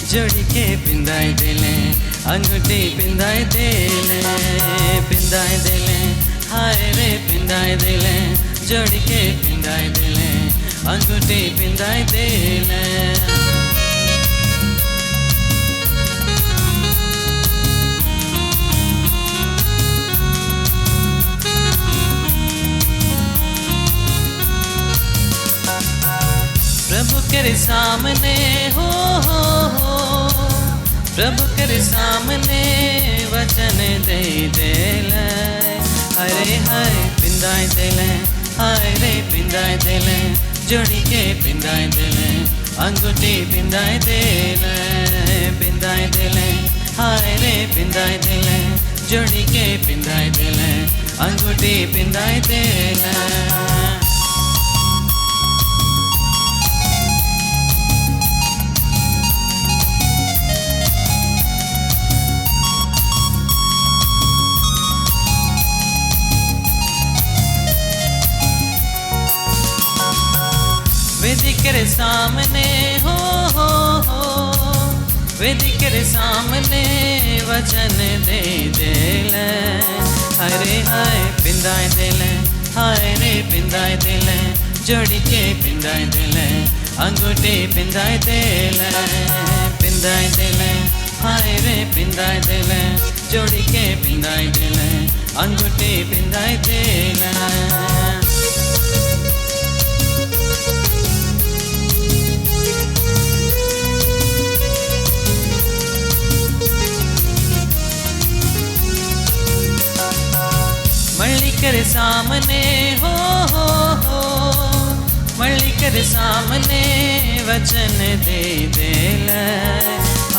जोड़ी के पिंदाई देले अंगूठी पिंदाई देले हाय रे पिंदाई देले जोड़ी के पिंदाई देले अंगूठी पिंदाई देले। प्रभु के सामने हो प्रभु के सामने वचन दे देले अरे हाय पिंदाई देले हाय रे पिंदाई देले जोड़ी के पिंदाई देले अंगूठी पिंदाई देले हाय रे पिंदाई देले जोड़ी के पिंदाई देले अंगूठी पिंदाई देले। वेदी के सामने हो वेदी के सामने वचन दे देले अरे हाय पिंदाई देले हाय रे पिंदाई देले जोड़ी के पिंदाई देले अंगूठी पिंदाई देले हाय रे पिंदाई देले जोड़ी के पिंदाई देले अंगूठी पिंदाई देले। मल्ली कर सामने हो मल्ली कर सामने वचन दे देले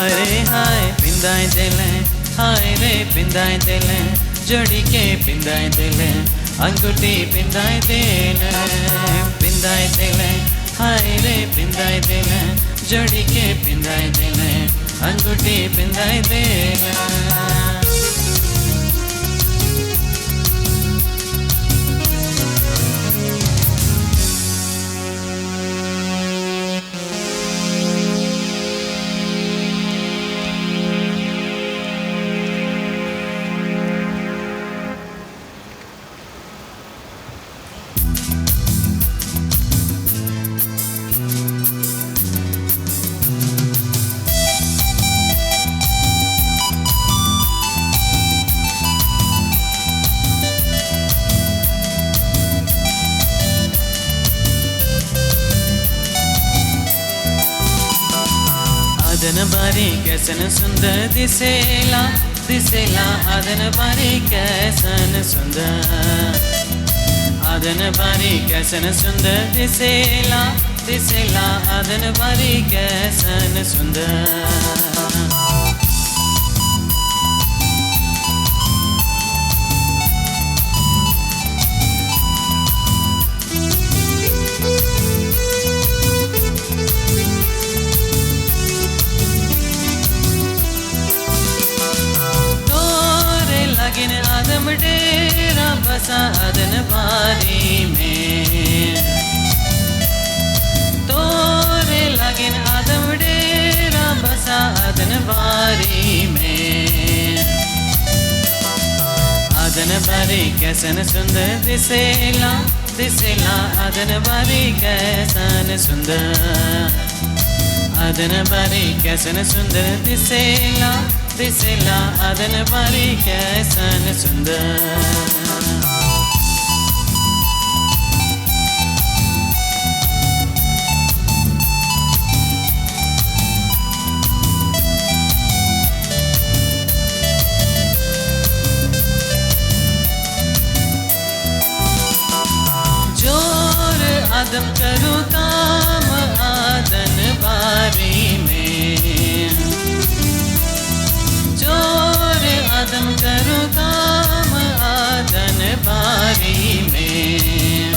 अरे हाय पिंदाई देले हाय रे पिंदाई देले जोड़ी के पिंदाई देले अंगूठी पिंदाई देले हाय रे पिंदाई देले जोड़ी के पिंदाई देले अंगूठी पिंदाई देले। आदन बारी कैसन सुंदर दिसेला दिसेला आदन बारी कैसन सुंदर आदन बारी कैसन सुंदर दिसेला दिसेला आदन बारी कैसन सुंदर आदम डेरा बसा आदन बारी में तोरे लगिन आदम डेरा बसा आदन बारी में आदन बारी कैसन सुंदर दिसेला दिसेला आदन बारी कैसन सुंदर आदन बारी कैसन सुंदर दिसेला दिसेला आदन बारी कैसन सुंदर जोर आदम करूँ काम आदन बारी में जोर आदम करूँ काम आदन बारी में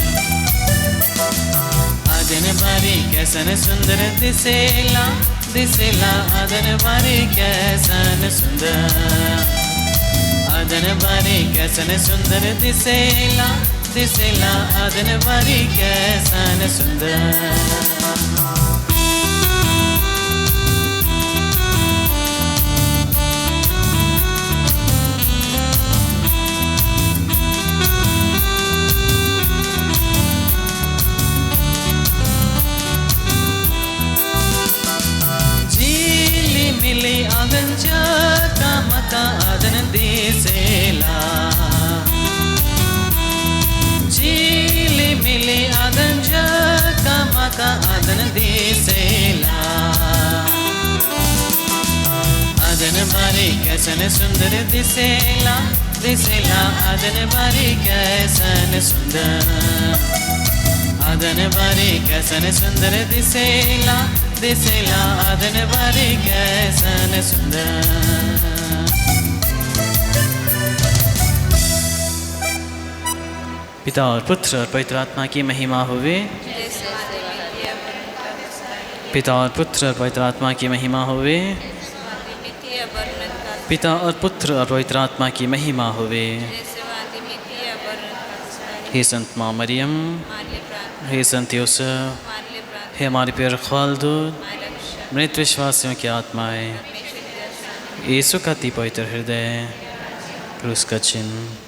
आदन बारी कैसन सुंदर दिसेला दिसेला आदन बारी कैसन सुंदर आदन बारी कैसन सुंदर दिसेला दिसेला आदन बारी कैसन सुंदर मिली आदन जका मका आदन दिसेला झीली मिली आदन जका मका आदन दिसेला आदन बारी कैसन सुंदर दिसेला दिसेला आदन बारी कैसन सुंदर आदन बारी कैसन सुंदर दिसेला दिसेला आदन बारी कैसन सुंदर पिता और पुत्र और पवित्र आत्मा की महिमा होवे पिता और पुत्र और पवित्र आत्मा की महिमा होवे पिता और पुत्र और पवित्र आत्मा की महिमा होवे हे संत माँ मरियम हे संत यूसुफ हे हमारे प्यारे ख्वालदूत मृत विश्वासियों की आत्माएं यीशु का अति पवित्र हृदय क्रूस का चिन्ह